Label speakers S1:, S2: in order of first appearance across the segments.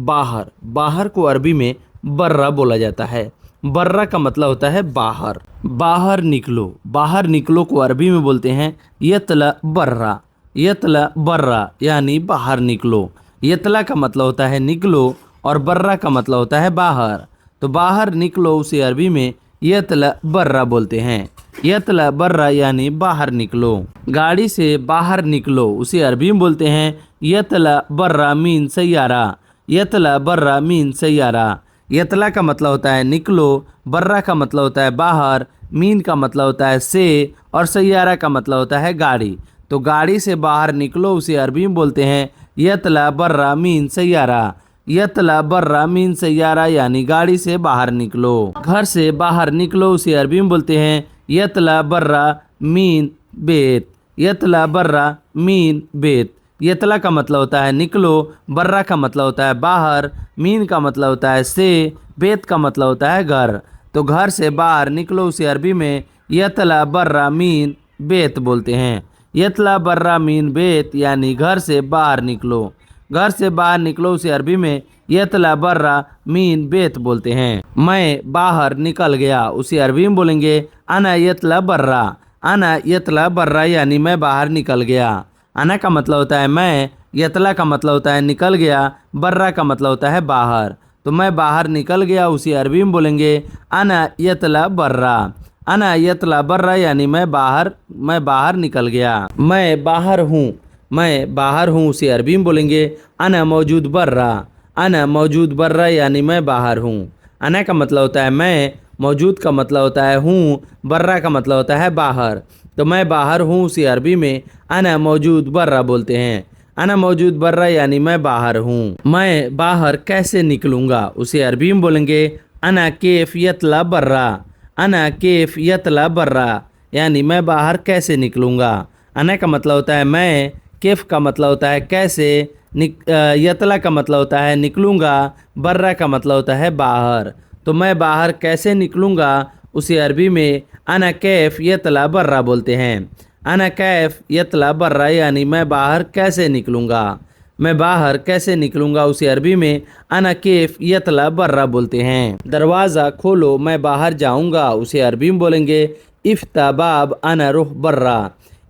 S1: बाहर। बाहर को अरबी में बर्रा बोला जाता है। बर्रा का मतलब होता है बाहर। बाहर निकलो। बाहर निकलो को अरबी में बोलते हैं यतला बर्रा। यतला बर्रा यानी बाहर निकलो। यतला का मतलब होता है निकलो और बर्रा का मतलब होता है बाहर। तो बाहर निकलो उसे अरबी में यतला बर्रा बोलते हैं। यतला बर्रा यानी बाहर निकलो। गाड़ी से बाहर निकलो उसे अरबी में बोलते हैं यतला बर्रा मीन सैयारा। यतला बर्रा मीन सैयारा। यतला का मतलब होता है निकलो, बर्रा का मतलब होता है बाहर, मीन का मतलब होता है से और सैयारा का मतलब होता है गाड़ी। तो गाड़ी से बाहर निकलो उसे अरबी में बोलते हैं यतला बर्रा मीन सैयारा। यतला बर्रा मीन सैयारा यानी गाड़ी से बाहर निकलो। घर से बाहर निकलो उसे अरबी में बोलते हैं यतला बर्रा मीन बेत। यतला बर्रा मीन बेत। यतला का मतलब होता है निकलो, बर्रा का मतलब होता है बाहर, मीन का मतलब होता है से, बेत का मतलब होता है घर। तो घर से बाहर निकलो उसे अरबी में यतला बर्रा मीन बेत बोलते हैं। यतला बर्रा मीन बेत यानी घर से बाहर निकलो। घर से बाहर निकलो उसे अरबी में यतला बर्रा मीन बेत बोलते हैं। मैं बाहर निकल गया उसे अरबी में बोलेंगे अना यतला बर्रा। अना यतला बर्रा यानी मैं बाहर निकल गया। अना का मतलब होता है मैं, यतला का मतलब होता है निकल गया, बर्रा का मतलब होता है बाहर। तो मैं बाहर निकल गया उसे अरबी में बोलेंगे अना यतला बर्रा। अना यतला बर्रा यानी मैं बाहर निकल गया। मैं बाहर हूँ। मैं बाहर हूँ उसे अरबी में बोलेंगे अना मौजूद बर्रा। अना मौजूद बर्रा यानी मैं बाहर हूँ। अना का मतलब होता है मैं, मौजूद का मतलब होता है हूँ, बर्रा का मतलब होता है बाहर। तो मैं बाहर हूँ उसे अरबी में अना मौजूद बर्रा बोलते हैं। अना मौजूद बर्रा यानी मैं बाहर हूँ। मैं बाहर कैसे निकलूँगा उसे अरबी में बोलेंगे अना केफ यतला बर्रा। अना केफ यतला बर्रा यानी मैं बाहर कैसे निकलूँगा। अना का मतलब होता है मैं, केफ का मतलब होता है कैसे, यतला का मतलब होता है निकलूँगा, बर्रा का मतलब होता है बाहर। तो मैं बाहर कैसे निकलूँगा उसे अरबी में अना कैफ यतला बर्रा बोलते हैं। अना कैफ यतला बर्रा यानी मैं बाहर कैसे निकलूँगा। मैं बाहर कैसे निकलूँगा उसे अरबी में अना कैफ यतला बर्रा बोलते हैं। दरवाज़ा खोलो मैं बाहर जाऊँगा उसे अरबी में बोलेंगे इफ्ता बाब अना रुख बर्रा।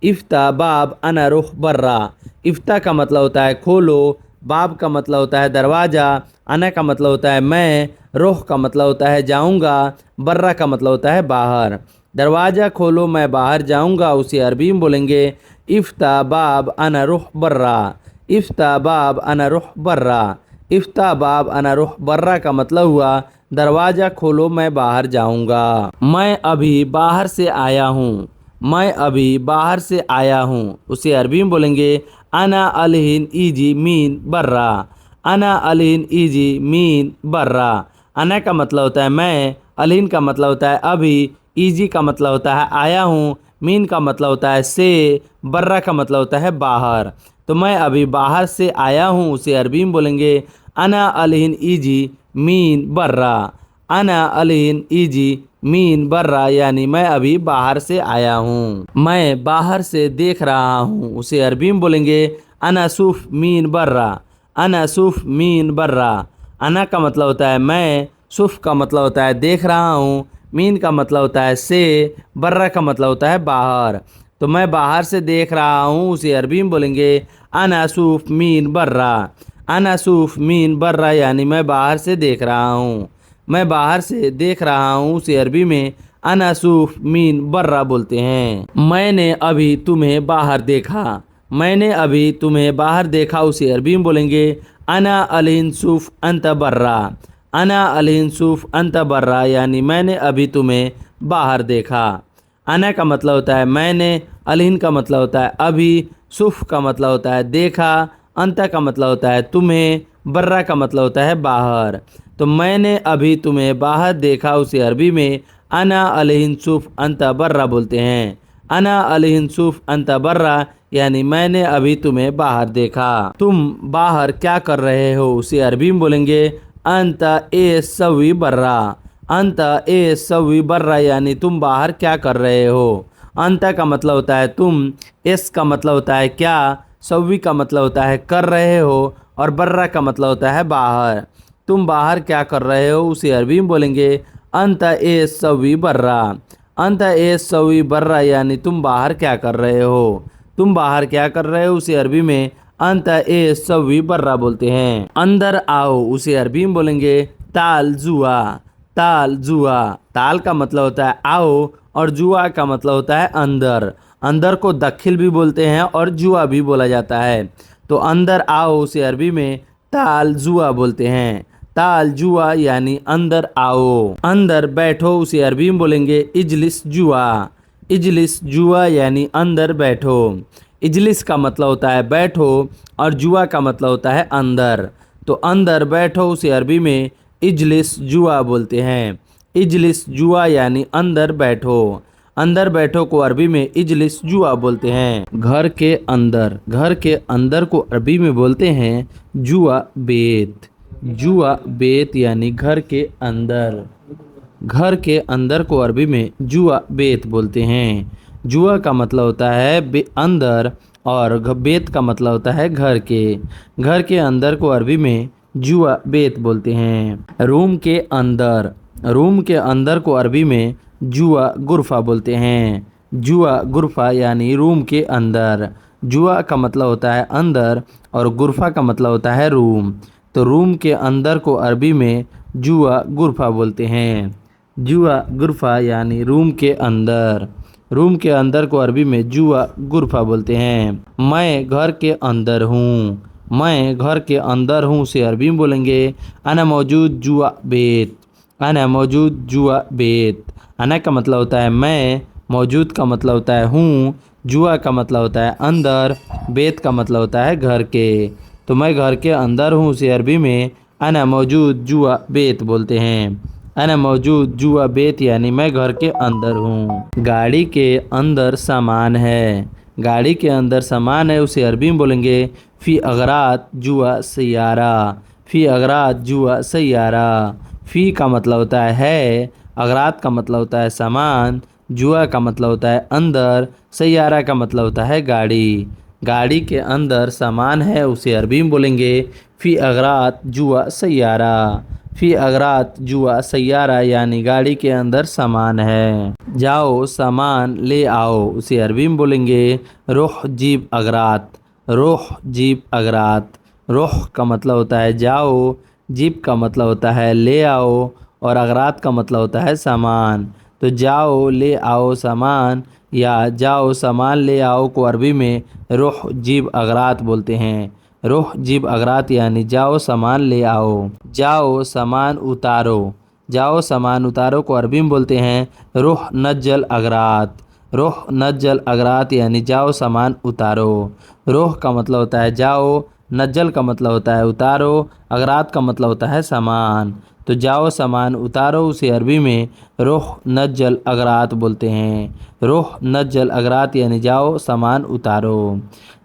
S1: इफ्ता बाब अना रुख बर्रा। इफ्ता का मतलब होता है खोलो, बाब का मतलब होता है दरवाज़ा, अना का मतलब होता है मैं, रुख का मतलब होता है जाऊँगा, बर्रा का मतलब होता है बाहर। दरवाज़ा खोलो मैं बाहर जाऊँगा उसे अरबी में बोलेंगे इफ्ता बाब अना रुख बर्रा। इफ्ता बाब अना रुख बर्रा। इफ्ता बाब अना रुख बर्रा का मतलब हुआ दरवाज़ा खोलो मैं बाहर जाऊँगा। मैं अभी बाहर से आया हूँ। मैं अभी बाहर से आया हूँ उसे अरबी में बोलेंगे अना अलहिन ईजी मीन बर्रा। अना अलहिन ईजी मीन बर्रा। अना का मतलब होता है मैं, अलहिन का मतलब होता है अभी, ईजी का मतलब होता है आया हूँ, मीन का मतलब होता है से, बर्रा का मतलब होता है बाहर। तो मैं अभी बाहर से आया हूँ उसे अरबी में बोलेंगे अना अलहिन ईजी मीन बर्रा। अना अलहिन ईजी मीन बर्रा यानी मैं अभी बाहर से आया हूँ। मैं बाहर से देख रहा हूँ उसे अरबी में बोलेंगे अना सूफ मीन बर्रा। अना सूफ मीन बर्रा। अना का मतलब होता है मैं, सूफ का मतलब होता है देख रहा हूँ, मीन का मतलब होता है से, बर्रा का मतलब होता है बाहर। तो मैं बाहर से देख रहा हूँ उसे अरबी में बोलेंगे अना सूफ मीन बर्रा। अना सूफ मीन बर्रा यानी मैं बाहर से देख रहा हूँ। मैं बाहर से देख रहा हूँ उसे अरबी में अना सूफ मीन बर्रा बोलते हैं। मैंने अभी तुम्हें बाहर देखा। मैंने अभी तुम्हें बाहर देखा उसे अरबी में बोलेंगे अना अलहिन सूफ अंत बर्रा। अना अलहिन सूफ अंत बर्रा यानी मैंने अभी तुम्हें बाहर देखा। अना का मतलब होता है मैंने, अलहिन का मतलब होता है अभी, सूफ का मतलब होता है देखा, अंत का मतलब होता है तुम्हें, बर्रा का मतलब होता है बाहर। तो मैंने अभी तुम्हें बाहर देखा उसे अरबी में अना अलहिन सूफ अंत बर्रा बोलते हैं। अना अलहिन सूफ अंत बर्रा यानी मैंने अभी तुम्हें बाहर देखा। तुम बाहर क्या कर रहे हो उसे अरबी में बोलेंगे अंत ए सवी बर्रा। अंत ए सवी बर्रा यानी तुम बाहर क्या कर रहे हो। अंत का मतलब होता है तुम, एस का मतलब होता है क्या, सवी का मतलब होता है कर रहे हो और बर्रा का मतलब होता है बाहर। तुम बाहर क्या कर रहे हो उसे अरबी में बोलेंगे अंत ए सवी बर्रा। अंत ए सवी बर्रा यानी तुम बाहर क्या कर रहे हो। तुम बाहर क्या कर रहे हो उसे अरबी में अंत ए सवी बर्रा बोलते हैं। अंदर आओ उसे अरबी में बोलेंगे ताल जुआ। ताल जुआ, ताल का मतलब होता है आओ और जुआ का मतलब होता है अंदर। अंदर को दखिल भी बोलते हैं और जुआ भी बोला जाता है। तो अंदर आओ उसे अरबी में ताल जुआ बोलते हैं। ताल जुआ यानी अंदर आओ। अंदर बैठो उसे अरबी में बोलेंगे इजलिस जुआ। इजलिस जुआ यानी अंदर बैठो। इजलिस का मतलब होता है बैठो और जुआ का मतलब होता है अंदर। तो अंदर बैठो उसे अरबी में इजलिस जुआ बोलते हैं। इजलिस जुआ यानी अंदर बैठो। अंदर बैठो को अरबी में इजलिस जुआ बोलते हैं। घर के अंदर, घर के अंदर को अरबी में बोलते हैं जुआ बेत। जुआ बेत यानी घर के अंदर। घर के अंदर को अरबी में जुआ बेत बोलते हैं। जुआ का मतलब होता है अंदर और बेत का मतलब होता है घर के। घर के अंदर को अरबी में जुआ बेत बोलते हैं। रूम के अंदर, रूम के अंदर को अरबी में जुआ गुरफा बोलते हैं। जुआ गुरफा यानी रूम के अंदर। जुआ का मतलब होता है अंदर और गुरफा का मतलब होता है रूम। तो रूम के अंदर को अरबी में जुआ गुरफा बोलते हैं। जुआ गुरफा यानी रूम के अंदर। रूम के अंदर को अरबी में जुआ गुरफा बोलते हैं। मैं घर के अंदर हूँ। मैं घर के अंदर हूँ से अरबी में बोलेंगे अना मौजूद जुआ बेत। अना मौजूद जुआ बेत। अना का मतलब होता है मैं, मौजूद का मतलब होता है हूँ, जुआ का मतलब होता है अंदर, बेत का मतलब होता है घर के। तो मैं घर के अंदर हूँ उसे अरबी में अना मौजूद जुआ बेत बोलते हैं। अना मौजूद जुआ बेत यानी मैं घर के अंदर हूँ। गाड़ी के अंदर सामान है। गाड़ी के अंदर सामान है उसे अरबी में बोलेंगे फ़ी अगरात जुआ सैयारा। फ़ी अगरात जुआ सैयारा। फ़ी का मतलब होता है, अगरात का मतलब होता है सामान, जुआ का मतलब होता है अंदर, सैयारा का मतलब होता है गाड़ी। गाड़ी के अंदर सामान है उसे अरबी में बोलेंगे फ़ी अगरात जुआ सैयारा। फ़ी अगरात जुआ सैयारा यानी गाड़ी के अंदर सामान है। जाओ सामान ले आओ उसे अरबी में बोलेंगे रोह जीब अगरात। रोह जीब अगरात। रोह का मतलब होता है जाओ, जीब का मतलब होता है ले आओ और अगरात का मतलब होता है सामान। तो जाओ ले आओ सामान या जाओ सामान ले आओ को अरबी में रोह जीब अगरात बोलते हैं। रोह जीब अगरात यानी जाओ सामान ले आओ। जाओ सामान उतारो। जाओ सामान उतारो को अरबी में बोलते हैं रोह नज्जल अगरात। रोह नज्जल अगरात यानी जाओ सामान उतारो। रोह का मतलब होता है जाओ, नज्जल का मतलब होता है उतारो, अगरात का मतलब होता है सामान। तो जाओ सामान उतारो उसे अरबी में रोह नज्जल अगरात बोलते हैं। रोह नज्जल अगरात यानी जाओ सामान उतारो।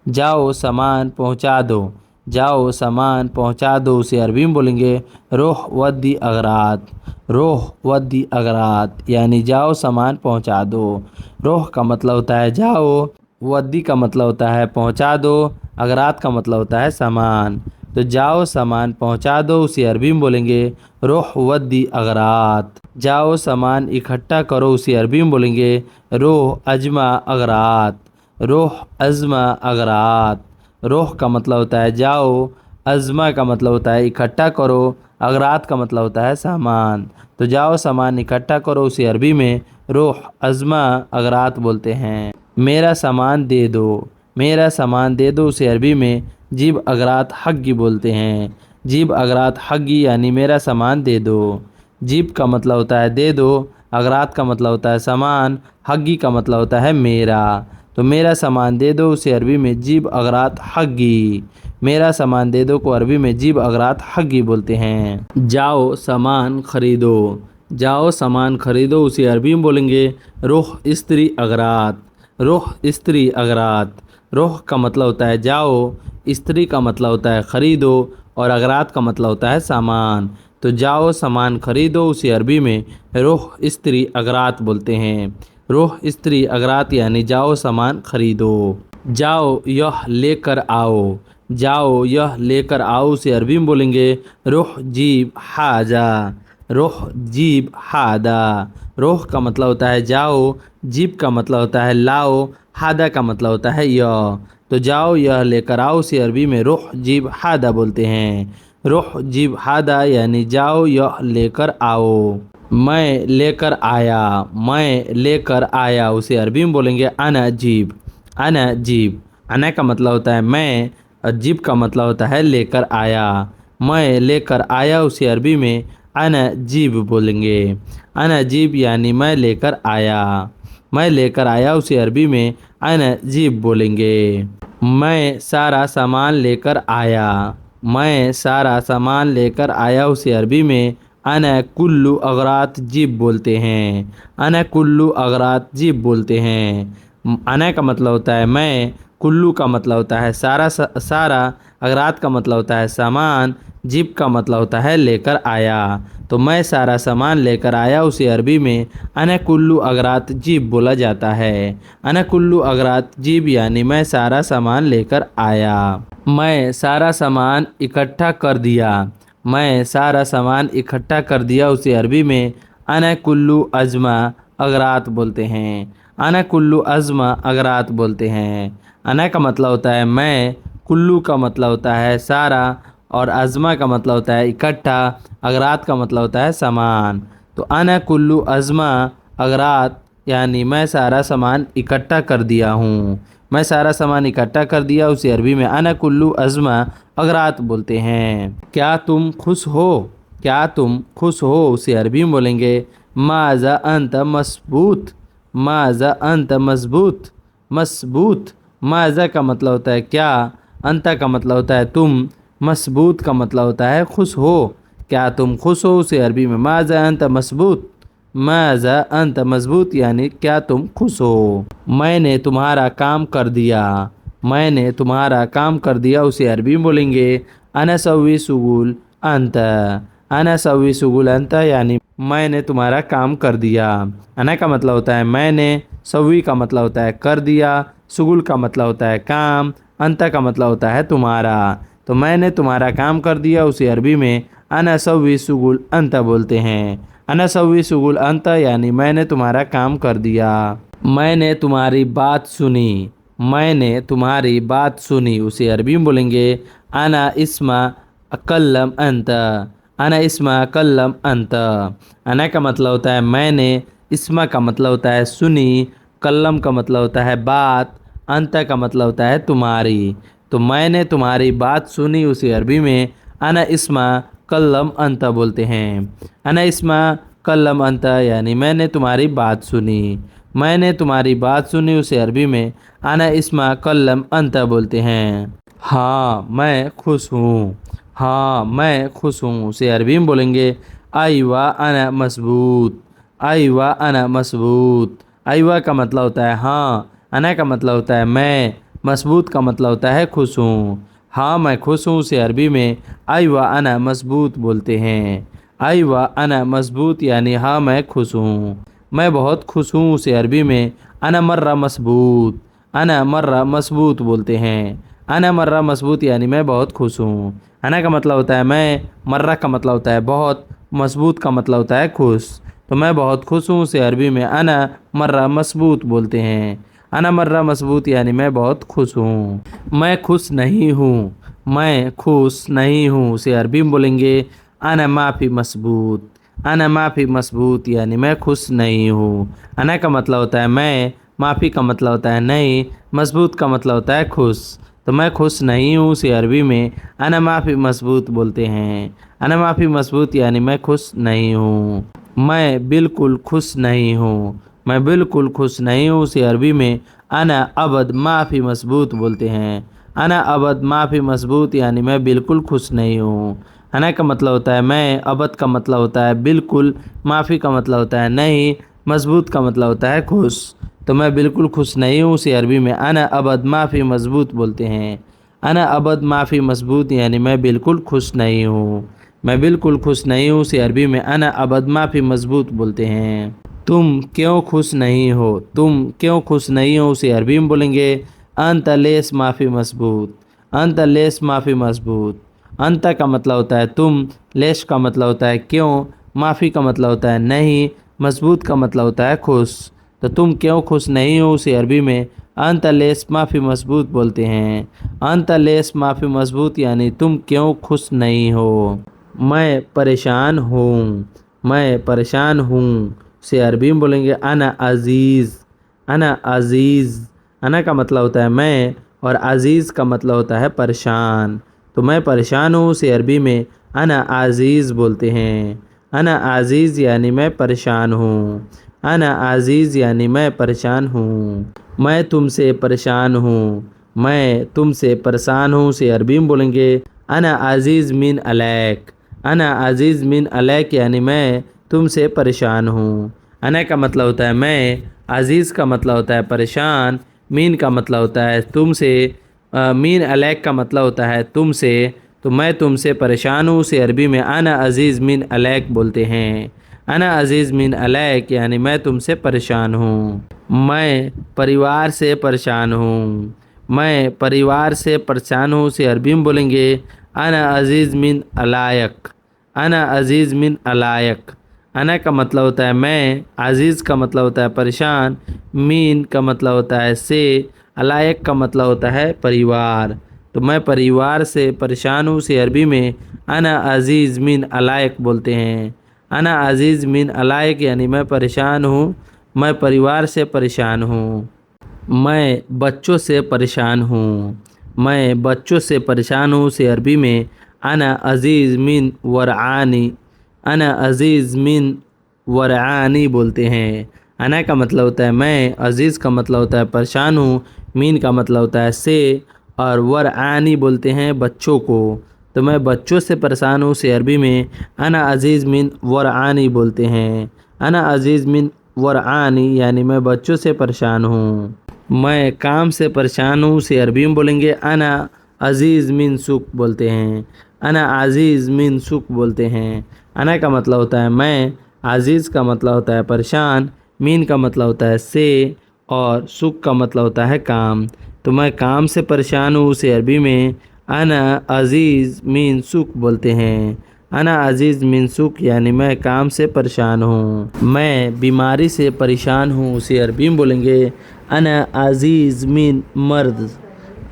S1: जाओ सामान पहुंचा दो। जाओ सामान पहुंचा दो उसे अरबी में बोलेंगे रोह वद्दी अगरात। रोह वद्दी अगरात यानी जाओ सामान पहुंचा दो। रोह का मतलब होता है जाओ, वद्दी का मतलब होता है पहुंचा दो, अगरात का मतलब होता है सामान। तो जाओ सामान पहुंचा दो उसे अरबी में बोलेंगे रोह वद्दी अगरात। जाओ सामान इकट्ठा करो उसे अरबी में बोलेंगे रोह अजमा अगरात। रोह अजमा अगरात। रोह का मतलब होता है जाओ, अजमा का मतलब होता है इकट्ठा करो, अगरात का मतलब होता है सामान। तो जाओ सामान इकट्ठा करो उसे अरबी में रोह अजमा अगरात बोलते हैं। मेरा सामान दे दो। मेरा सामान दे दो उसे अरबी में जीब अगरात हग्गी बोलते हैं। जीब अगरात हग्गी यानी मेरा सामान दे दो। जीब का मतलब होता है दे दो, अगरात का मतलब होता है सामान, हग्गी का मतलब होता है मेरा। तो मेरा सामान दे दो उसे अरबी में जीब अगरात हग्गी। मेरा सामान दे दो को अरबी में जीब अगरात हग्गी बोलते हैं। जाओ सामान खरीदो। जाओ सामान खरीदो उसे अरबी में बोलेंगे रोह इस्त्री अगरात। रोह इस्त्री अगरात। रोह का मतलब होता है जाओ, इस्त्री का मतलब होता है खरीदो और अगरात का मतलब होता है सामान। तो जाओ सामान खरीदो उसे अरबी में रोह इस्त्री अगरात बोलते हैं। रोह इस्त्री अगरात यानी जाओ सामान खरीदो। जाओ यह लेकर आओ। जाओ यह लेकर आओ उसे अरबी में बोलेंगे रोह जीब हाजा, रोह जीब हादा। रोह का मतलब होता है जाओ, जीब का मतलब होता है लाओ, हादा का मतलब होता है यह। तो जाओ यह लेकर आओ उसे अरबी में रोह जीब हादा बोलते हैं। रोह जीब हादा यानी जाओ यह लेकर आओ। मैं लेकर आया, मैं लेकर आया उसे अरबी में बोलेंगे अना जीब, अना जीब। अना का मतलब होता है मैं और जीब का मतलब होता है लेकर आया। मैं लेकर आया उसे अरबी में अना जीब बोलेंगे। अना जीब यानी मैं लेकर आया। मैं लेकर आया उसे अरबी में अना जीब बोलेंगे। मैं सारा सामान लेकर आया, मैं सारा सामान लेकर आया उसे अरबी में अना कुल्लू अगरात जीब बोलते हैं। अना कुल्लू अगरात जीब बोलते हैं। अना का मतलब होता है मैं, कुल्लू का मतलब होता है सारा, सारा, अगरात का मतलब होता है सामान, जीब का मतलब होता है लेकर आया। तो मैं सारा सामान लेकर आया उसे अरबी में अना कुल्लू अगरात जीब बोला जाता है। अना कुल्लू अगरात जीब यानी मैं सारा सामान लेकर आया। मैं सारा सामान इकट्ठा कर दिया, मैं सारा सामान इकट्ठा कर दिया उसे अरबी में अना कुल्लू अजमा अगरात बोलते हैं। अना कुल्लू अजमा अगरात बोलते हैं। अना का मतलब होता है मैं, कुल्लू का मतलब होता है सारा और अजमा का मतलब होता है इकट्ठा, अगरात का मतलब होता है सामान। तो अना कुल्लू अजमा अगरात यानी मैं सारा सामान इकट्ठा कर दिया हूँ। मैं सारा सामान इकट्ठा कर दिया उसे अरबी में अना कुल्लू अजमा अगरात बोलते हैं। क्या तुम खुश हो, क्या तुम खुश हो उसे अरबी में बोलेंगे माज़ा अंत मजबूत, माज़ा अंत मजबूत, मजबूत। माज़ा का मतलब होता है क्या, अंता का मतलब होता है तुम, मजबूत का मतलब होता है खुश हो। क्या तुम खुश हो उसे अरबी में माज़ा अंत मजबूत, माज़ा अंत मजबूत यानी क्या तुम खुश हो। मैंने तुम्हारा काम कर दिया, मैंने तुम्हारा काम कर दिया उसे अरबी में बोलेंगे अना सवी सुगुल अंत, अना सवी सुगुल अंत यानी मैंने तुम्हारा काम कर दिया। अना का मतलब होता है मैंने, सवी का मतलब होता है कर दिया, सुगुल का मतलब होता है काम, अंत का मतलब होता है तुम्हारा। तो मैंने तुम्हारा काम कर दिया उसे अरबी में अना सवी सुगुल अंत बोलते हैं। अना सवी सुगुल अंत यानी मैंने तुम्हारा काम कर दिया। मैंने तुम्हारी बात सुनी, मैंने तुम्हारी बात सुनी उसे अरबी में बोलेंगे अना इस्मा कल्लम अंत, अना इस्मा कल्लम अंत। अना का मतलब होता है मैंने, इस्मा का मतलब होता है सुनी, कल्लम का मतलब होता है बात, अंत का मतलब होता है तुम्हारी। तो मैंने तुम्हारी बात सुनी उसे अरबी में अना इस्मा कल्लम अंत बोलते हैं। अना इस्मा कल्लम अंत यानी मैंने तुम्हारी बात सुनी। मैंने तुम्हारी बात सुनी उसे अरबी में अना इस्मा कल्लम अंत बोलते हैं। हाँ मैं खुश हूँ, हाँ मैं खुश हूँ उसे अरबी में बोलेंगे आइवा अना मजबूत, आइवा अना मजबूत। आइवा का मतलब होता है हाँ, अना का मतलब होता है मैं, मजबूत का मतलब होता है खुश हूँ। हाँ मैं खुश हूँ उसे अरबी में आइवा अना मजबूत बोलते हैं। आइवा अना मजबूत यानी हाँ मैं खुश हूँ। मैं बहुत खुश हूँ उसे अरबी में अना मर्रा मजबूत, अना मर्रा मजबूत बोलते हैं। अना मर्रा मजबूत यानी मैं बहुत खुश हूँ। अना का मतलब होता है मैं, मर्रा का मतलब होता है बहुत, मजबूत का मतलब होता है खुश। तो मैं बहुत खुश हूँ उसे अरबी में अना मर्रा मजबूत बोलते हैं। अना मर्रा मजबूत यानी मैं बहुत खुश हूँ। मैं खुश नहीं हूँ, मैं खुश नहीं हूँ उसे अरबी में बोलेंगे अना माफ़ी मजबूत, अना माफ़ी मजबूत यानी मैं खुश नहीं हूँ। अना का मतलब होता है मैं, माफ़ी का मतलब होता है नहीं, मजबूत का मतलब होता है खुश। तो मैं खुश नहीं हूँ उसे अरबी में अना माफ़ी मजबूत बोलते हैं। अना माफ़ी मजबूत यानी मैं खुश नहीं हूँ। मैं बिल्कुल खुश नहीं हूँ, मैं बिल्कुल खुश नहीं हूँ उसे अरबी में अना अबद माफ़ी मजबूत बोलते हैं। अना अबद माफ़ी मजबूत यानी मैं बिल्कुल खुश नहीं हूँ। अना का मतलब होता है मैं, अबद का मतलब होता है बिल्कुल, माफ़ी का मतलब होता है नहीं, मजबूत का मतलब होता है खुश। तो मैं बिल्कुल खुश नहीं हूँ उसे अरबी में अना अबद माफ़ी मजबूत बोलते हैं। अना अबद माफ़ी मजबूत यानी मैं बिल्कुल खुश नहीं हूँ। मैं बिल्कुल खुश नहीं हूँ उसे अरबी में अना अबद माफ़ी मजबूत बोलते हैं। तुम क्यों खुश नहीं हो, तुम क्यों खुश नहीं हो उसे अरबी में बोलेंगे अंत लेस माफ़ी मजबूत, अंत लेस माफ़ी मजबूत। अंत का मतलब होता है तुम, लेस का मतलब होता है क्यों, माफ़ी का मतलब होता है नहीं, मजबूत का मतलब होता है खुश। तो तुम क्यों खुश नहीं हो उसे अरबी में अंत लेस माफ़ी मजबूत बोलते हैं। अंत लेस माफ़ी मजबूत यानी तुम क्यों खुश नहीं हो। मैं परेशान हूँ, मैं परेशान हूँ से अरबी में बोलेंगे अना अज़ीज़। अना अज़ीज़, अना का मतलब होता है मैं और अज़ीज़ का मतलब होता है परेशान। तो मैं परेशान हूँ से अरबी में अना अज़ीज़ बोलते हैं। अना अज़ीज़ यानी मैं परेशान हूँ। अना अज़ीज़ यानी मैं परेशान हूँ। मैं तुमसे परेशान हूँ, मैं तुमसे परेशान हूँ से अरबी में बोलेंगे अना अज़ीज़ मिन अलैक। अना अज़ीज़ मिन अलैक यानी मैं तुमसे परेशान हूँ। अना का मतलब होता है मैं, अज़ीज़ का मतलब होता है परेशान, मीन का मतलब होता है तुमसे, मीन अलैक का मतलब होता है तुमसे। तो मैं तुमसे परेशान हूँ से अरबी में अना अज़ीज़ मिन अलैक बोलते हैं। अना अज़ीज़ मिन अलैक यानी मैं तुमसे परेशान हूँ। मैं परिवार से परेशान हूँ, मैं परिवार से परेशान हूँ से अरबी में बोलेंगे अना अज़ीज़ मिन अलायक। अना अज़ीज़ मिन अलायक। अना का मतलब होता है मैं, अज़ीज़ का मतलब होता है परेशान, मीन का मतलब होता है से, अलायक का मतलब होता है परिवार। तो मैं परिवार से परेशान हूँ से अरबी में अना अज़ीज़ मिन अलायक बोलते हैं। अना अज़ीज़ मिन अलायक यानी मैं परेशान हूँ, मैं परिवार से परेशान हूँ। मैं बच्चों से परेशान हूँ, मैं बच्चों से परेशान हूँ से अरबी में अना अज़ीज़ मिन वरआनी। अना अज़ीज़ मिन वरआनी बोलते हैं। अना का मतलब होता है मैं, अज़ीज़ का मतलब होता है परेशान हूँ, मीन का मतलब होता है से, और वरआनी बोलते हैं बच्चों को। तो मैं बच्चों से परेशान हूँ से अरबी में अना अज़ीज़ मिन वरआनी बोलते हैं। अना अज़ीज़ मिन वरआनी यानी मैं बच्चों से परेशान हूँ। मैं काम से परेशान हूँ से अरबी में बोलेंगे अना अज़ीज़ मिन सुक बोलते हैं। अना अज़ीज़ मिन सुक बोलते हैं। अना का मतलब होता है मैं, अज़ीज़ का मतलब होता है परेशान, मीन का मतलब होता है से, और सुक का मतलब होता है काम। तो मैं काम से परेशान हूँ उसे अरबी में अना अज़ीज़ मिन सुक बोलते हैं। अना अज़ीज़ मिन सुक यानी मैं काम से परेशान हूँ। मैं बीमारी से परेशान हूँ उसे अरबी में बोलेंगे अना अज़ीज़ मिन मर्द।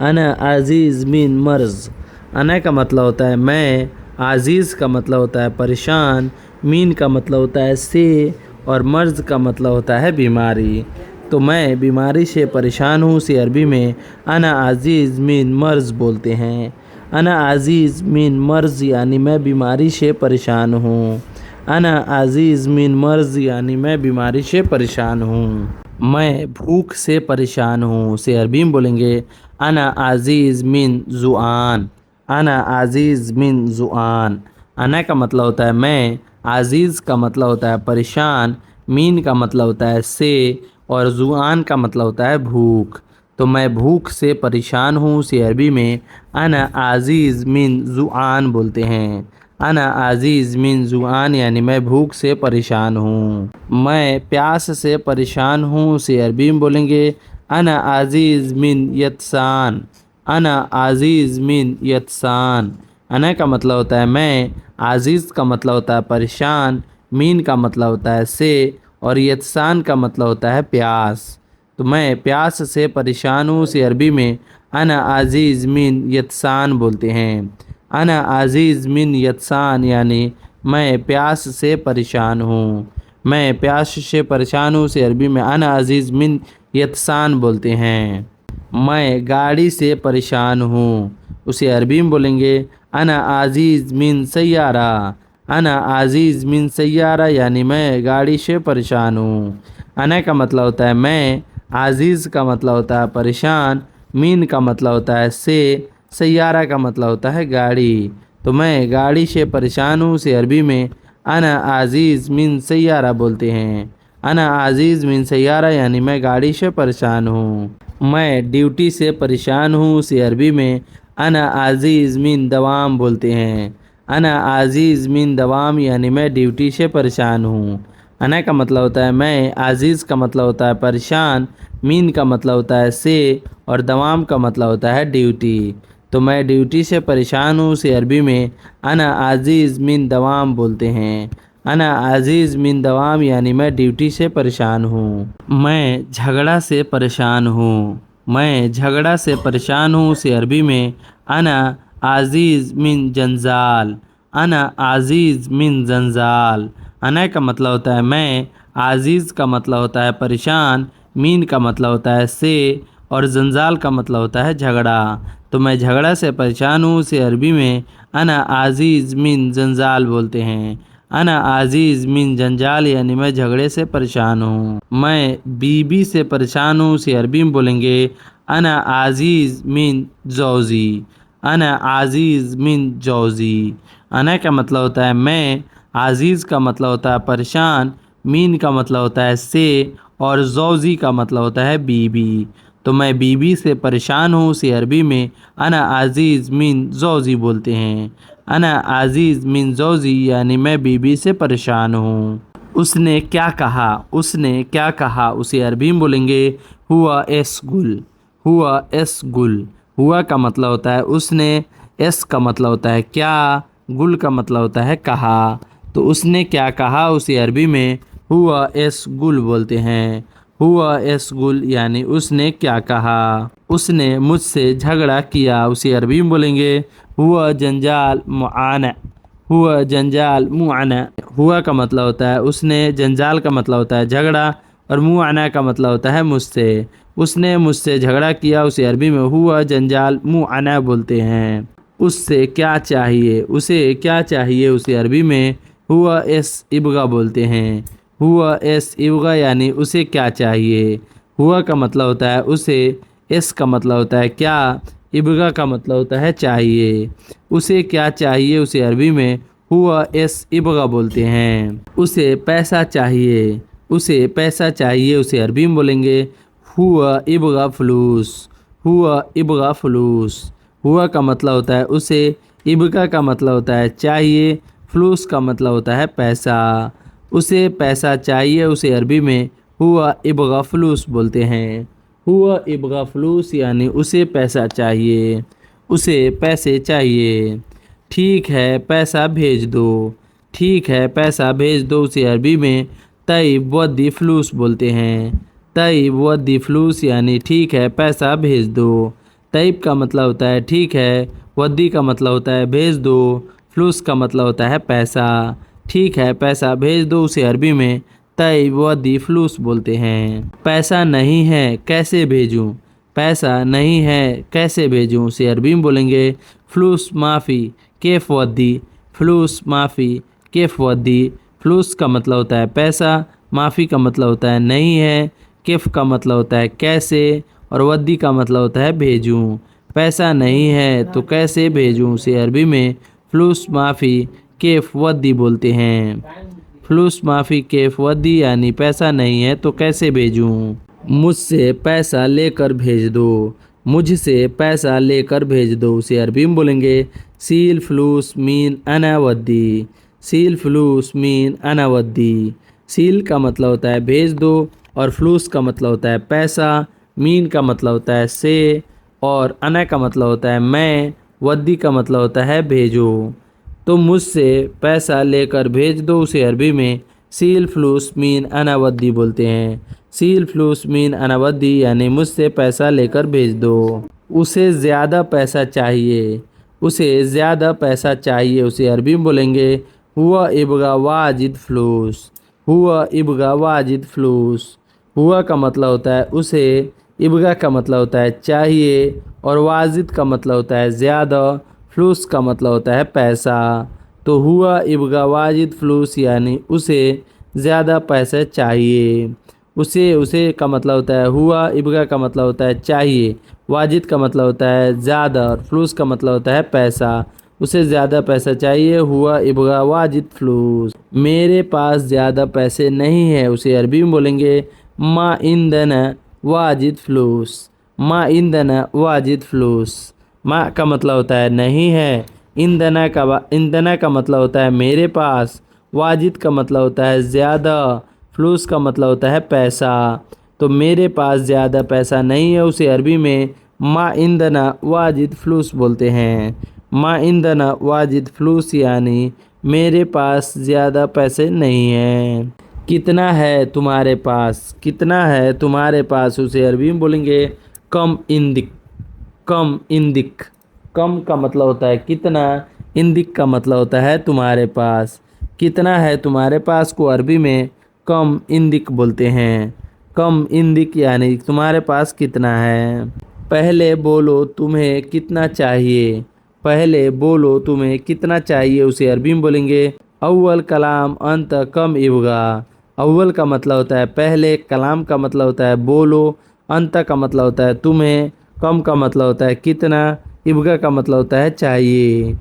S1: अना अज़ीज़ मिन मर्ज़। अना का मतलब होता है मैं, अज़ीज़ का मतलब होता है परेशान, मीन का मतलब होता है से, और मर्ज़ का मतलब होता है बीमारी। तो मैं बीमारी से परेशान हूँ से अरबी में अना अज़ीज़ मिन मर्ज़ बोलते हैं। अना अज़ीज़ मिन मर्ज़ यानी मैं बीमारी से परेशान हूँ। अना अज़ीज़ मिन मर्ज़ यानी मैं बीमारी से परेशान हूँ। मैं भूख से परेशान हूँ से अरबी में बोलेंगे अना अज़ीज़ मिन ज़ुआन। अना अज़ीज़ मिन ज़ुआन। अना का मतलब होता है मैं, अज़ीज़ का मतलब होता है परेशान, मीन का मतलब होता है से, और ज़ुआन का मतलब होता है भूख। तो मैं भूख से परेशान हूँ से अरबी में अना अज़ीज़ मिन ज़ुआन बोलते हैं। अना अज़ीज़ मिन ज़ुआन यानी मैं भूख से परेशान हूँ। मैं प्यास से परेशान हूँ से अरबी में बोलेंगे अना अज़ीज़ मिन यत्सान। अना अज़ीज़ मिन यत्सान। अना का मतलब होता है मैं, अज़ीज़ का मतलब होता है परेशान, मीन का मतलब होता है से, और यत्सान का मतलब होता है प्यास। तो मैं प्यास से परेशान हूँ से अरबी में अना अज़ीज़ मिन यत्सान बोलते हैं। अना अज़ीज़ मिन यत्सान यानी मैं प्यास से परेशान हूँ। मैं प्यास से परेशान हूँ से अरबी में अना अज़ीज़ मिन यत्सान बोलते हैं। मैं गाड़ी से परेशान हूँ उसे अरबी में बोलेंगे अना अज़ीज़ मिन सैयारा। अना अज़ीज़ मिन सैयारा यानी मैं गाड़ी से परेशान हूँ। अना का मतलब होता है मैं, अज़ीज़ का मतलब होता है परेशान, मीन का मतलब होता है से, सैयारा का मतलब होता है गाड़ी। तो मैं गाड़ी से परेशान हूँ से अरबी में अना अज़ीज़ मिन सैयारा बोलते हैं। अना अज़ीज़ मिन सैयारा यानी मैं गाड़ी से परेशान हूँ। मैं ड्यूटी से परेशान हूँ से अरबी में अना अज़ीज़ मिन दवाम बोलते हैं। अना अज़ीज़ मिन दवाम यानी मैं ड्यूटी से परेशान हूँ। अना का मतलब होता है मैं, अज़ीज़ का मतलब होता है परेशान, मीन का मतलब होता है से, और दवाम का मतलब होता है ड्यूटी। तो मैं ड्यूटी से परेशान हूँ उसे अरबी में अना आज़ीज़ मिन दवाम बोलते हैं। अना आज़ीज़ मिन दवाम यानी मैं ड्यूटी से परेशान हूँ। मैं झगड़ा से परेशान हूँ। मैं झगड़ा से परेशान हूँ उसे अरबी में अना आज़ीज़ मिन जंजाल। अना आज़ीज़ मिन जंजाल। अना का मतलब होता है मैं, आज़ीज़ का मतलब होता है परेशान, मीन का मतलब होता है से, और जंजाल का मतलब होता है झगड़ा। तो मैं झगड़ा से परेशान हूँ उसे अरबी में अना आज़ीज़ मिन जंजाल बोलते हैं। अना आज़ीज़ मिन जंजाल यानी मैं झगड़े से परेशान हूँ। मैं बीबी से परेशान हूँ उसे अरबी में बोलेंगे अना आज़ीज़ मिन जौज़ी। अना आज़ीज़ मिन जौज़ी। अना का मतलब होता है मैं, आज़ीज़ का मतलब होता है परेशान, मीन का मतलब होता है से, और जौज़ी का मतलब होता है बीबी। तो मैं बीबी से परेशान हूँ उसे अरबी में अना आज़ीज़ मिन जौज़ी बोलते हैं। अना आज़ीज़ मिन जौज़ी यानी मैं बीबी से परेशान हूँ। उसने क्या कहा। उसने क्या कहा उसे अरबी में बोलेंगे हुआ एस गुल। हुआ एस गुल। हुआ का मतलब होता है उसने, एस का मतलब होता है क्या, गुल का मतलब होता है कहा। तो उसने क्या कहा उसे अरबी में हुआ एस गुल बोलते हैं। हुआ एस गुल यानी उसने क्या कहा। उसने मुझसे झगड़ा किया उसे अरबी में बोलेंगे हुआ जंजाल मुआना। हुआ जंजाल मुआना। हुआ का मतलब होता है उसने, जंजाल का मतलब होता है झगड़ा, और मुआना का मतलब होता है मुझसे। उसने मुझसे झगड़ा किया उसे अरबी में हुआ जंजाल मुआना बोलते हैं। उससे क्या चाहिए। उसे क्या चाहिए उसे अरबी में हुआ एस इबगा बोलते हैं। हुआ एस इबगा यानी उसे क्या चाहिए। हुआ का मतलब होता है उसे, एस का मतलब होता है क्या, इबगा का मतलब होता है चाहिए। उसे क्या चाहिए उसे अरबी में हुआ एस इबगा बोलते हैं। उसे पैसा चाहिए। उसे पैसा चाहिए उसे अरबी में बोलेंगे हुआ इबगा फलूस। हुआ इबगा फलूस। हुआ का मतलब होता है उसे, इबगा का मतलब होता है चाहिए, फ्लूस का मतलब होता है पैसा। उसे पैसा चाहिए उसे अरबी में हुआ इबगा फलूस बोलते हैं। हुआ इबगा फलूस यानी उसे पैसा चाहिए। उसे पैसे चाहिए। ठीक है पैसा भेज दो। ठीक है पैसा भेज दो उसे अरबी में तयब वद्दी फलूस बोलते हैं। तयब वद्दी फलूस यानी ठीक है पैसा भेज दो। तयब का मतलब होता है ठीक है, वद्दी का मतलब होता है भेज दो, फ्लूस का मतलब होता है पैसा। ठीक है पैसा भेज दो उसे अरबी में तयब वद्दी फलूस बोलते हैं। पैसा नहीं है कैसे भेजूं। पैसा नहीं है कैसे भेजूं उसे अरबी में बोलेंगे फ्लूस माफ़ी केफ वद्दी। फ्लूस माफ़ी केफ वद्दी। फ्लूस का मतलब होता है पैसा, माफ़ी का मतलब होता है नहीं है, केफ का मतलब होता है कैसे, और वद्दी का मतलब होता है भेजूं। पैसा नहीं है तो कैसे भेजूं उसे अरबी में फ्लूस माफ़ी केफ वद्दी बोलते हैं। फ्लूस माफ़ी केफ वद्दी यानी पैसा नहीं है तो कैसे भेजूं। मुझसे पैसा लेकर भेज दो। मुझसे पैसा लेकर भेज दो उसे अरबी में बोलेंगे सील फ्लूस मीन अना वद्दी। सील फ्लूस मीन अना वद्दी। सील का मतलब होता है भेज दो, और फ्लूस का मतलब होता है पैसा, मीन का मतलब होता है से, और अना का मतलब होता है मैं, वद्दी का मतलब होता है भेजो। तो मुझसे पैसा लेकर भेज दो उसे अरबी में सील फ्लूस मीन अना वद्दी बोलते हैं। सील फ्लूस मीन अना वद्दी यानी मुझसे पैसा लेकर भेज दो। उसे ज़्यादा पैसा चाहिए। उसे ज़्यादा पैसा चाहिए उसे अरबी में बोलेंगे हुआ इबगा वाजिद फ्लूस। हुआ इबगा वाजिद फ्लूस। हुआ का मतलब होता है उसे, इबगा का मतलब होता है चाहिए, और वाजिद का मतलब होता है ज़्यादा, फ्लूस का मतलब होता है पैसा। तो हुआ इबगा वाजिद फ्लूस यानी उसे ज़्यादा पैसे चाहिए। उसे का मतलब होता है हुआ, इबगा का मतलब होता है चाहिए, वाजिद का मतलब होता है ज़्यादा, और फ्लूस का मतलब होता है पैसा। उसे ज़्यादा पैसा चाहिए हुआ इबगा वाजिद फ्लूस। मेरे पास ज़्यादा पैसे नहीं है उसे अरबी में बोलेंगे मा इंदना वाजिद फ्लूस। मा इंदना वाजिद फ्लूस। मा का मतलब होता है नहीं है, इंदना का मतलब होता है मेरे पास, वाजिद का मतलब होता है ज़्यादा, फ्लूस का मतलब होता है पैसा। तो मेरे पास ज़्यादा पैसा नहीं है उसे अरबी में मा इंदना वाजिद फ्लूस बोलते हैं। मा इंदना वाजिद फ्लूस यानी मेरे पास ज़्यादा पैसे नहीं हैं। कितना है तुम्हारे पास, कितना है तुम्हारे पास, उसे अरबी में बोलेंगे कम इंदिक। कम इंदिक, कम का मतलब होता है कितना, इंदिक का मतलब होता है तुम्हारे पास। कितना है तुम्हारे पास को अरबी में कम इंदिक बोलते हैं। कम इंदिक यानी तुम्हारे पास कितना है। पहले बोलो तुम्हें कितना चाहिए। पहले बोलो तुम्हें कितना चाहिए, उसे अरबी में बोलेंगे अव्वल कलाम अंत कम इबगा। अव्वल का मतलब होता है पहले, कलाम का मतलब होता है बोलो, अंत का मतलब होता है तुम्हें, कम का मतलब होता है कितना, इबगा का मतलब होता है चाहिए।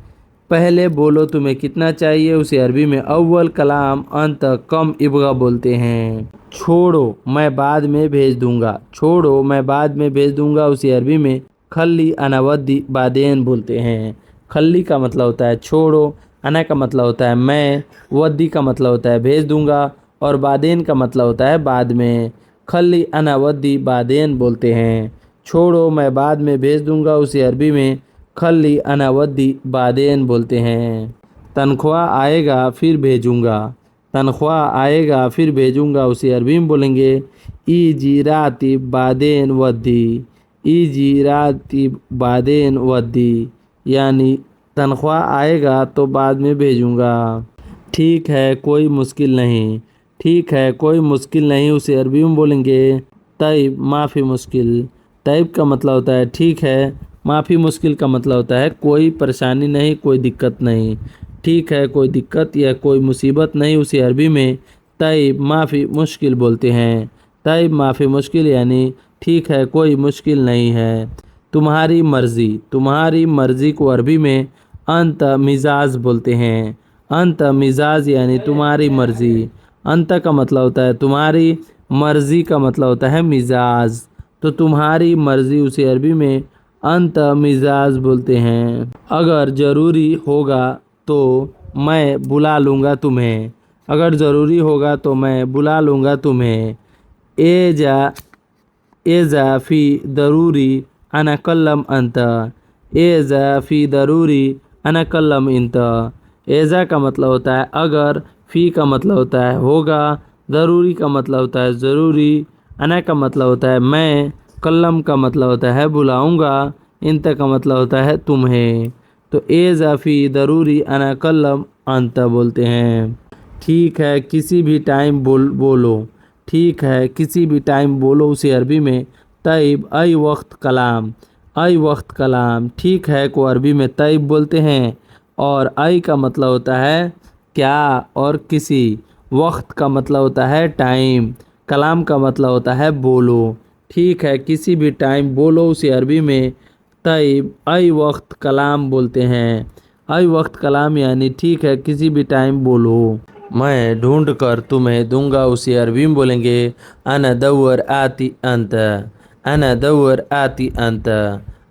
S1: पहले बोलो तुम्हें कितना चाहिए, उसे अरबी में अव्वल कलाम अंत कम इबगा बोलते हैं। छोड़ो मैं बाद में भेज दूंगा। छोड़ो मैं बाद में भेज दूंगा, उसे अरबी में खल्ली अनावद्दी बादेन बोलते हैं। खल्ली का मतलब होता है छोड़ो, अना का मतलब होता है मैं, वद्दी का मतलब होता है भेज दूंगा, और बादेन का मतलब होता है बाद में। खल्ली अनावद्दी बादेन बोलते हैं। छोड़ो मैं बाद में भेज दूंगा, उसे अरबी में खल्ली अनावद्दी बादेन बोलते हैं। तनख्वाह आएगा फिर भेजूंगा। तनख्वाह आएगा फिर भेजूंगा, उसे अरबी में बोलेंगे ईजी रातिब बादेन वद्दी। ईजी रातिब बादेन वद्दी यानी तनख्वाह आएगा तो बाद में भेजूंगा। ठीक है कोई मुश्किल नहीं। ठीक है कोई मुश्किल नहीं, उसे अरबी में बोलेंगे तैब माफ़ी मुश्किल। तैब का मतलब होता है ठीक है, माफ़ी मुश्किल का मतलब होता है कोई परेशानी नहीं, कोई दिक्कत नहीं। ठीक है कोई दिक्कत या कोई मुसीबत नहीं, उसे अरबी में तैब माफ़ी मुश्किल बोलते हैं। तैब माफ़ी मुश्किल यानी ठीक है कोई मुश्किल नहीं है। तुम्हारी मर्ज़ी। तुम्हारी मर्ज़ी को अरबी में अंत मिजाज बोलते हैं। अंत मिजाज यानी तुम्हारी मर्ज़ी। अंत का मतलब होता है तुम्हारी, मर्ज़ी का मतलब होता है मिजाज। तो तुम्हारी मर्ज़ी, उसे अरबी में अंत मिजाज बोलते हैं। अगर ज़रूरी होगा तो मैं बुला लूँगा तुम्हें। अगर ज़रूरी होगा तो मैं बुला लूँगा तुम्हें। एजा एजा फ़ी ज़रूरी अना कल्लम अंत। एजा फ़ी ज़रूरी अना कल्लम इंत। एजा का मतलब होता है अगर, फ़ी का मतलब होता है होगा, ज़रूरी का मतलब होता है ज़रूरी, अना का मतलब होता है मैं, कल्लम का मतलब होता है बुलाऊंगा, इंत का मतलब होता है तुम्हें। तो एजा फ़ी ज़रूरी अना कल्लम अंत बोलते हैं। ठीक है किसी भी टाइम बोलो। ठीक है किसी भी टाइम बोलो, उसे अरबी में तैब आई वक्त कलाम। आई वक्त कलाम, ठीक है को अरबी में तैब बोलते हैं, और आई का मतलब होता है क्या और किसी, वक्त का मतलब होता है टाइम, कलाम का मतलब होता है बोलो। ठीक है किसी भी टाइम बोलो, उसे अरबी में तैब आई वक्त कलाम बोलते हैं। आई वक्त कलाम यानी ठीक है किसी भी टाइम बोलो। मैं ढूंढ कर तुम्हें दूंगा, उसे अरबी में बोलेंगे अना दवर आती अंत। अना दवर आती अंत।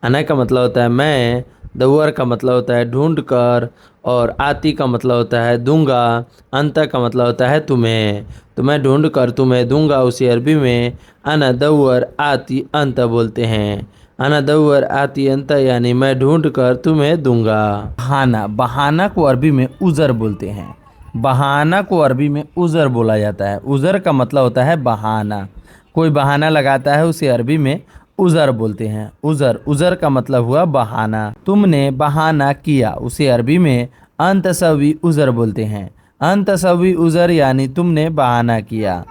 S1: अना का मतलब होता है मैं, दवर का मतलब होता है ढूंढ कर, और आती का मतलब होता है दूंगा, अंत का मतलब होता है तुम्हें। तो मैं ढूंढ कर तुम्हें दूंगा, उसे अरबी में अना दवर आती अंत बोलते हैं। अना दवर आती अंत यानी मैं ढूंढ कर तुम्हें दूंगा। बहाना। बहाना को अरबी में उज़र बोलते हैं। बहाना को अरबी में उज़र बोला जाता है। उज़र का मतलब होता है बहाना। कोई बहाना लगाता है उसे अरबी में उज़र बोलते हैं। उज़र, उज़र का मतलब हुआ बहाना। तुमने बहाना किया, उसे अरबी में अंतसवी उज़र बोलते हैं। अंतसवी उज़र यानी तुमने बहाना किया।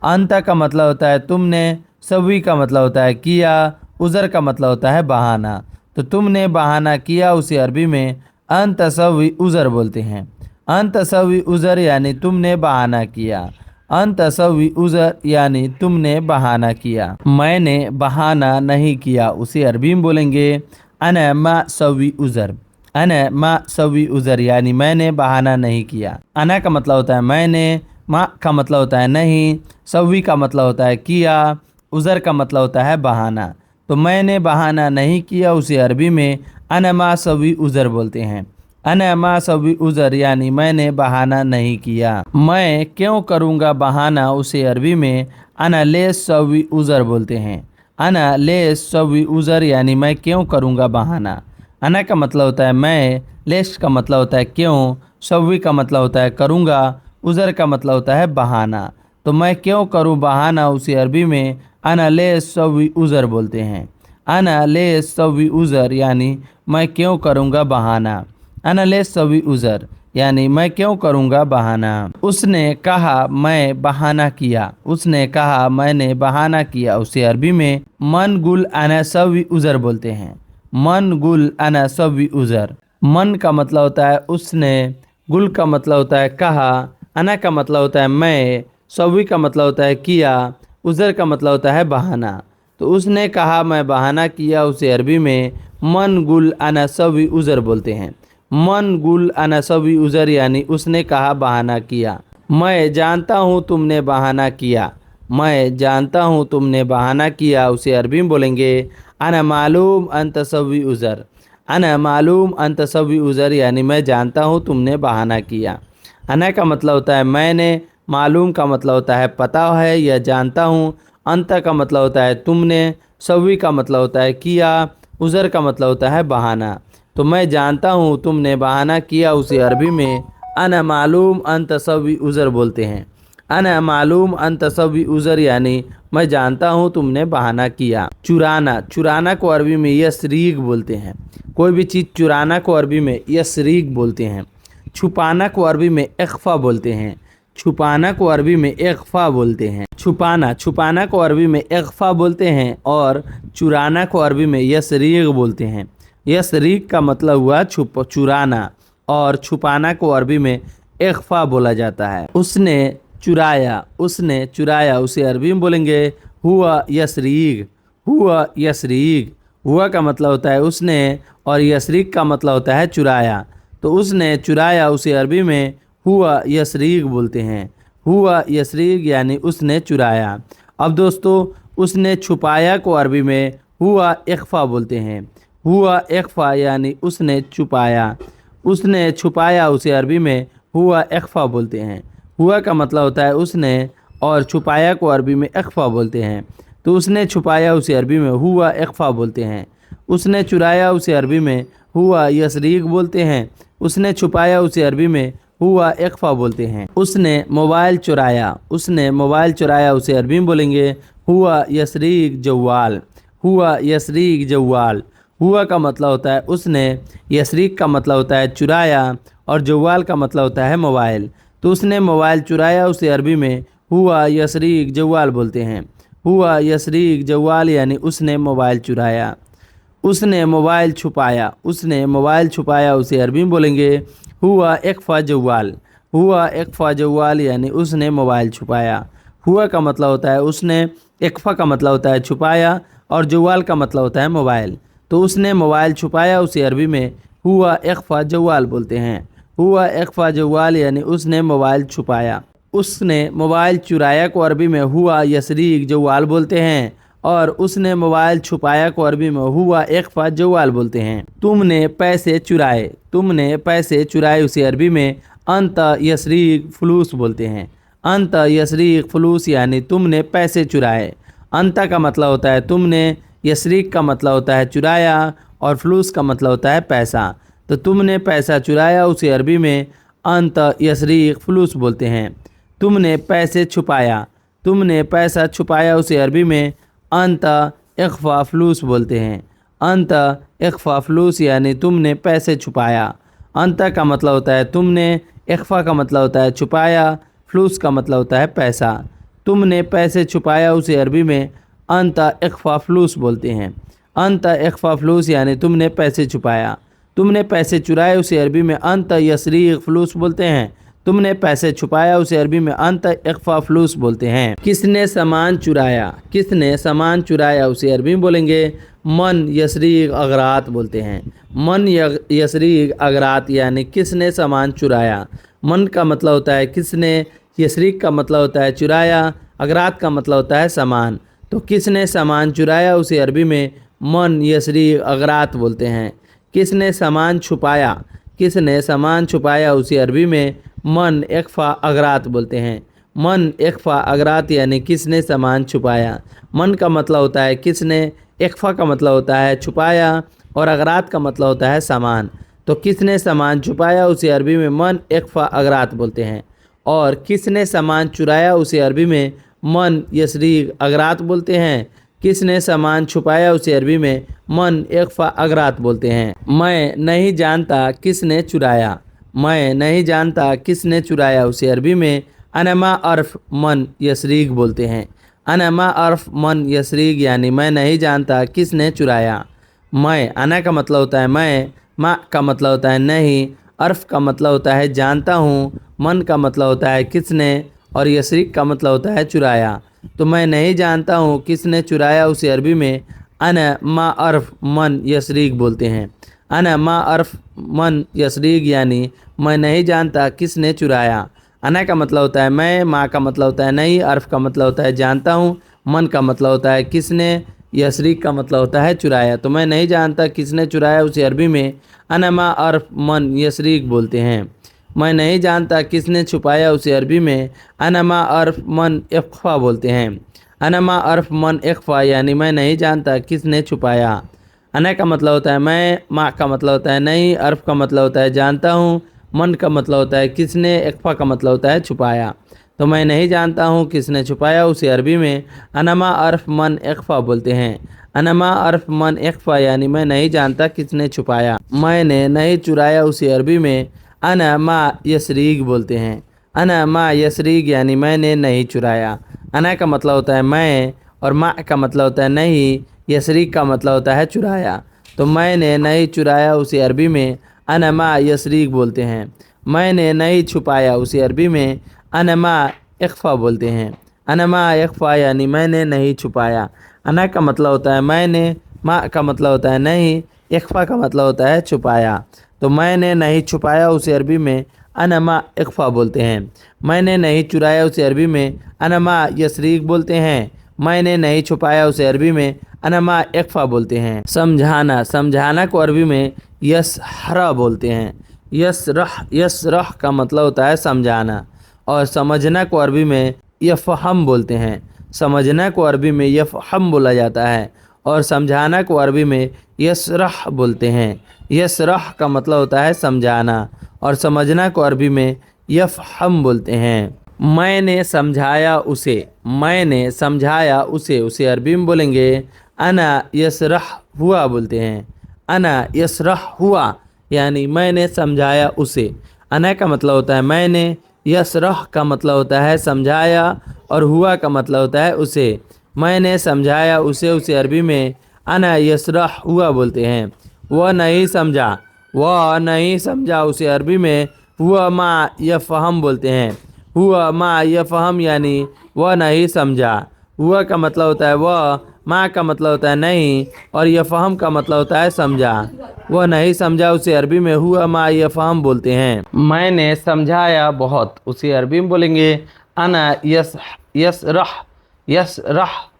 S1: अंत का मतलब होता है तुमने, सवी का मतलब होता है किया, उज़र का मतलब होता है बहाना। तो तुमने बहाना किया, उसे अरबी में अंतसवी उज़र बोलते हैं। अंतसवी उज़र यानी तुमने बहाना किया। अंतसवी उज़र यानी तुमने बहाना किया। मैंने बहाना नहीं किया, उसे अरबी में बोलेंगे अना मा सवी उज़र। अना मा सवी उज़र यानी मैंने बहाना नहीं किया। अना का मतलब होता है मैंने, मा का मतलब होता है नहीं, सवी का मतलब होता है किया, उज़र का मतलब होता है बहाना। तो मैंने बहाना नहीं किया, उसे अरबी में अना मा सवी उज़र बोलते हैं। अना मा सवी उज़र यानी मैंने बहाना नहीं किया। मैं क्यों करूँगा बहाना, उसे अरबी में अना ले सवी उज़र बोलते हैं। अना लेस सवी उज़र यानी मैं क्यों करूँगा बहाना। अना का मतलब होता है मैं, लेस का मतलब होता है क्यों, सवी का मतलब होता है करूँगा, उज़र का मतलब होता है बहाना। तो मैं क्यों करूँ बहाना उसे अरबी में अना लेस सवी उज़र बोलते हैं। अना लेस सवी उज़र यानी मैं क्यों करूँगा बहाना। अना लेस सवी उज़र यानी मैं क्यों करूँगा बहाना। उसने कहा मैं बहाना किया। उसने कहा मैंने बहाना किया उसे अरबी में मन गुल अना सवी उज़र बोलते हैं। मन गुल अना सवी उज़र। मन का मतलब होता है उसने, गुल का मतलब होता है कहा, अना का मतलब होता है मैं, सवी का मतलब होता है किया, उज़र का मतलब होता है बहाना। तो उसने कहा मैं बहाना किया उसे अरबी में मन गुल अना सवी उज़र बोलते हैं। मन गुल अना सवी उज़र यानी उसने कहा बहाना किया। मैं जानता हूँ तुमने बहाना किया। मैं जानता हूँ तुमने बहाना किया उसे अरबी में बोलेंगे अना मालूम अंत सवी उज़र। अना मालूम अंत सवी उज़र यानी मैं जानता हूँ तुमने बहाना किया। अना का मतलब होता है मैंने, मालूम का मतलब होता है पता है या जानता हूँ, अंत का मतलब होता है तुमने, सवी का मतलब होता है किया, उज़र का मतलब होता है बहाना। तो मैं जानता हूँ तुमने बहाना किया उसे अरबी में अना मालूम अंत सवी उज़र बोलते हैं। अना मालूम अंत सवी उज़र यानी मैं जानता हूँ तुमने बहाना किया। चुराना, चुराना को अरबी में यसरीक बोलते हैं। कोई भी चीज़ चुराना को अरबी में यसरीक बोलते हैं। छुपाना को अरबी में इख्फा बोलते हैं। छुपाना को अरबी में इख्फा बोलते हैं। छुपाना, छुपाना को अरबी में इख्फा बोलते हैं और चुराना को अरबी में यसरीक बोलते हैं। यसरीक का मतलब हुआ चुराना और छुपाना को अरबी में इख्फा बोला जाता है। उसने चुराया, उसने चुराया उसे अरबी में बोलेंगे हुआ यसरीक। हुआ यसरीक। हुआ का मतलब होता है उसने और यसरीक का मतलब होता है चुराया। तो उसने चुराया उसे अरबी में हुआ यसरीक बोलते हैं। हुआ यसरीक यानी उसने चुराया। अब दोस्तों उसने छुपाया को अरबी में हुआ इख्फा बोलते हैं। हुआ इख्फा यानी उसने छुपाया। उसने छुपाया उसे अरबी में हुआ इख्फा बोलते हैं। हुआ का मतलब होता है उसने और छुपाया को अरबी में इख्फा बोलते हैं। तो उसने छुपाया उसे अरबी में हुआ इख्फा बोलते हैं। उसने चुराया उसे अरबी में हुआ यसरीक बोलते हैं। उसने छुपाया उसे अरबी में हुआ इख्फा बोलते हैं। उसने मोबाइल चुराया। उसने मोबाइल चुराया उसे अरबी में बोलेंगे हुआ यसरीक जवाल। हुआ यसरीक जवाल। हुआ का मतलब होता है उसने, यसरीक का मतलब होता है चुराया और जवाल का मतलब होता है मोबाइल। तो उसने मोबाइल चुराया उसे अरबी में हुआ यसरीक जवाल बोलते हैं। हुआ यसरीक जवाल यानी उसने मोबाइल चुराया। उसने मोबाइल छुपाया। उसने मोबाइल छुपाया उसे अरबी में बोलेंगे हुआ इख्फा जवाल। हुआ इख्फा जवाल यानी उसने मोबाइल छुपाया। हुआ का मतलब होता है उसने, इख्फा का मतलब होता है छुपाया और जवाल का मतलब होता है मोबाइल। तो उसने मोबाइल छुपाया उसे अरबी में हुआ इख्फा जवाल बोलते हैं। हुआ इख्फा जवाल यानी उसने मोबाइल छुपाया। उसने मोबाइल चुराया को अरबी में हुआ यसरीक जवाल बोलते हैं और उसने मोबाइल छुपाया को अरबी में हुआ इख्फा जवाल बोलते हैं। तुमने पैसे चुराए। तुमने पैसे चुराए उसे अरबी में अंत यसरीक फलूस बोलते हैं। अंत यसरीक फलूस यानी तुमने पैसे चुराए। अंत का मतलब होता है तुमने, यसरीक का मतलब होता है चुराया और फलूस का मतलब होता है पैसा। तो तुमने पैसा चुराया उसे अरबी में अंत यसरीक फलूस बोलते हैं। तुमने पैसे छुपाया। तुमने पैसा छुपाया उसे अरबी में अंत इख्फा फलूस बोलते हैं। अंत इख्फा फलूस यानी तुमने पैसे छुपाया। अंत का मतलब होता है तुमने, इख्फा का मतलब होता है छुपाया, फलूस का मतलब होता है पैसा। तुमने पैसे छुपाया उसे अरबी में अंत इख्फा फलूस बोलते हैं। अंत इख्फा फलूस यानी तुमने पैसे छुपाया। तुमने पैसे चुराए उसे अरबी में अंत यसरीक फलूस बोलते हैं। तुमने पैसे छुपाया उसे अरबी में अंत इख्फा फलूस बोलते हैं। किसने सामान चुराया। किसने सामान चुराया उसे अरबी में बोलेंगे मन यसरीक अगरात बोलते हैं। मन यसरीक अगरात यानी किसने सामान चुराया। मन का मतलब होता है किसने, यसरीक का मतलब होता है चुराया, अगरात का मतलब होता है सामान। तो किसने सामान चुराया उसे अरबी में मन यसरीक अगरात बोलते हैं। किसने सामान छुपाया। किसने सामान छुपाया उसे अरबी में मन इख्फा अगरात बोलते हैं। मन इख्फा अगरात यानी किसने सामान छुपाया। मन का मतलब होता है किसने, इख्फा का मतलब होता है छुपाया और अगरात का मतलब होता है सामान। तो किसने सामान छुपाया उसे अरबी में मन इख्फा अगरात बोलते हैं, और किसने सामान चुराया उसे अरबी में मन यसरीग अगरात बोलते हैं। किसने सामान छुपाया उसे अरबी में मन इख्फा अगरात बोलते हैं। मैं नहीं जानता किसने चुराया। मैं नहीं जानता किसने चुराया उसे अरबी में अनमा अर्फ मन यसरीग बोलते हैं। अनमा अर्फ मन यसरीग यानी मैं नहीं जानता किसने चुराया। मैं, अना का मतलब होता है मैं, मा का मतलब होता है नहीं, अर्फ का मतलब होता है जानता हूँ, मन का मतलब होता है किसने, और यसरीक का मतलब होता है चुराया। तो मैं नहीं जानता हूँ किसने चुराया उसे अरबी में अना मा अर्फ मन यसरीक बोलते हैं। अना मा अर्फ मन यसरीक यानी मैं नहीं जानता किसने चुराया। अना का मतलब होता है मैं, मा का मतलब होता है नहीं, अर्फ का मतलब होता है जानता हूँ, मन का मतलब होता है किसने, यसरीक का मतलब होता है चुराया। तो मैं नहीं जानता किसने चुराया उसे अरबी में अनमा अर्फ मन यसरीक बोलते हैं। मैं नहीं जानता किसने छुपाया उसे अरबी में अनमा अर्फ मन इख्फा बोलते हैं। अनमा अर्फ मन इख्फा यानी मैं नहीं जानता किसने छुपाया। अना का मतलब होता है मैं, मा का मतलब होता है नहीं, अर्फ का मतलब होता है जानता हूँ, मन का मतलब होता है किसने, इख्फा का मतलब होता है छुपाया। तो मैं नहीं जानता हूँ किसने छुपाया उसे अरबी में अनमा अर्फ मन इख्फा बोलते हैं। अनमा अर्फ मन इख्फा यानी मैं नहीं जानता किसने छुपाया। मैंने नहीं चुराया उसे अरबी में अना मा यसरीग बोलते हैं। अना मा यसरीग यानी मैंने नहीं चुराया। अना का मतलब होता है मैं और मा का मतलब होता है नहीं, यसरीग का मतलब होता है चुराया। तो मैंने नहीं चुराया उसे अरबी में अना मा यसरीग बोलते हैं। मैंने नहीं छुपाया उसे अरबी में अनमा इख्फा बोलते हैं। अनमा इख्फा यानी मैंने नहीं छुपाया। अना का मतलब होता है मैंने, मा का मतलब होता है नहीं, इख्फा का मतलब होता है छुपाया। तो मैंने नहीं छुपाया उसे अरबी में अनमा इख्फा बोलते हैं। मैंने नहीं चुराया उसे अरबी में अनमा यसरीक बोलते हैं। मैंने नहीं छुपाया उसे अरबी में अनमा इख्फा बोलते हैं। समझाना, समझाना को अरबी में यसहरा बोलते हैं। यसरह का मतलब होता है समझाना, और समझना को अरबी में यफ़हम बोलते हैं। समझना को अरबी में यफ़हम बोला जाता है, और समझाना को अरबी में यसरह बोलते हैं। यसरह का मतलब होता है समझाना, और समझना को अरबी में यफ़हम बोलते हैं। मैंने समझाया उसे, मैंने समझाया उसे, उसे अरबी में बोलेंगे अना यसरह हुआ बोलते हैं। अना यसरह हुआ यानी मैंने समझाया उसे। अना का मतलब होता है मैंने, यसरह का मतलब होता है समझाया, और हुआ का मतलब होता है उसे। मैंने समझाया उसे, उसे अरबी में अना यसरह हुआ बोलते हैं। वह नहीं समझा, वह नहीं समझा उसे अरबी में हुआ मा यफ़हम बोलते हैं। हुआ मा यफ़हम यानी वह नहीं समझा। हुआ का मतलब होता है वह, मा का मतलब होता है नहीं, और यफ़हम का मतलब होता है समझा। वह नहीं समझा उसे अरबी में हुआ मा यफ़हम बोलते हैं। मैंने समझाया बहुत उसे अरबी में बोलेंगे अना यसरह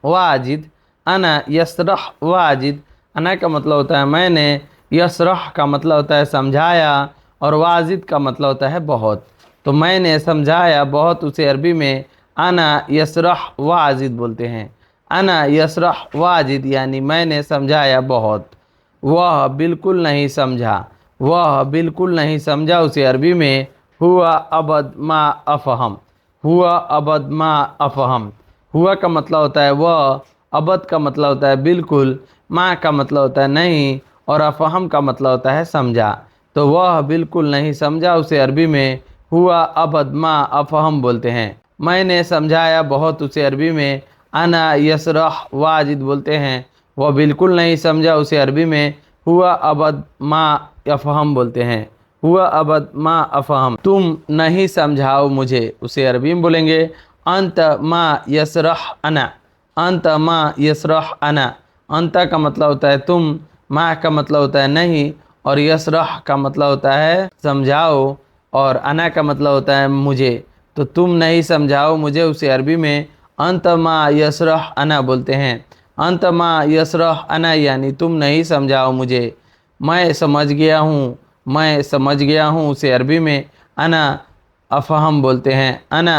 S1: वाजिद। अना यसरह वाजिद। अना का मतलब होता है मैंने, यसरह का मतलब होता है समझाया, और वाजिद का मतलब होता है बहुत। तो मैंने समझाया बहुत उसे अरबी में अना यसरह वाजिद बोलते हैं। अना यसरह वाजिद यानी मैंने समझाया बहुत। वह बिल्कुल नहीं समझा, वह बिल्कुल नहीं समझा उसे अरबी में हुआ अबद मा अफ़हम। हुआ अबद मा अफ़हम। हुआ का मतलब होता है वह, अबद का मतलब होता है बिल्कुल, मा का मतलब होता है नहीं, और अफ़हम का मतलब होता है समझा। तो वह बिल्कुल नहीं समझा उसे अरबी में हुआ अबद मा अफ़हम बोलते हैं। मैंने समझाया बहुत उसे अरबी में अना यसरह वाजिद बोलते हैं। वह बिल्कुल नहीं समझा उसे अरबी में हुआ अबद मा अफ़हम बोलते हैं। हुआ अबद मा अफ़हम। तुम नहीं समझाओ मुझे उसे अरबी में बोलेंगे अंत मा यसरह अना। अंत मा यसरह अना। अंत का मतलब होता है तुम, मा का मतलब होता है नहीं, और यसरह का मतलब होता है समझाओ, और अना का मतलब होता है मुझे। तो तुम नहीं समझाओ मुझे उसे अरबी में अंत मा यसरह अना बोलते हैं। अंत मा यसरह अना यानी तुम नहीं समझाओ मुझे। मैं समझ गया हूँ, मैं समझ गया हूँ उसे अरबी में अना अफ़हम बोलते हैं। अना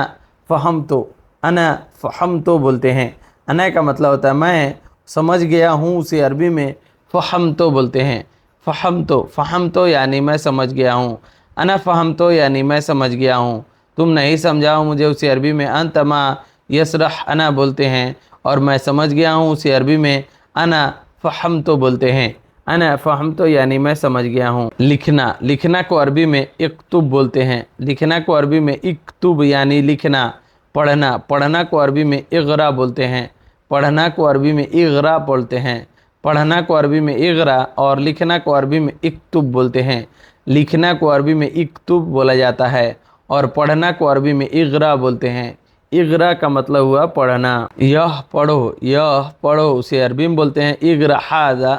S1: फ़हम तो, अना फ़हम तो बोलते हैं। अना का मतलब होता है मैं समझ गया हूँ, उसे अरबी में फ़हम तो बोलते हैं। फ़हम तो यानी मैं समझ गया हूँ। अना फ़हम तो यानी मैं समझ गया हूँ। तुम नहीं समझाओ मुझे, उसे अरबी में अंतमा यसरह अना बोलते हैं। और मैं समझ गया हूँ, उसे अरबी में अना फ़हम तो बोलते हैं। अना फ़हम तो यानी मैं समझ गया हूँ। लिखना, लिखना को अरबी में इक्तुब बोलते हैं। लिखना को अरबी में इक्तुब यानी लिखना। पढ़ना, पढ़ना को अरबी में इग़रा बोलते हैं। पढ़ना को अरबी में इग़रा बोलते हैं। पढ़ना को अरबी में इग़रा और लिखना को अरबी में इक्तुब बोलते हैं। लिखना को अरबी में इक्तुब बोला जाता है और पढ़ना को अरबी में इग़रा बोलते हैं। इग़रा का मतलब हुआ पढ़ना। यह पढ़ो, यह पढ़ो उसे अरबी में बोलते हैं इग़रा हाज़ा।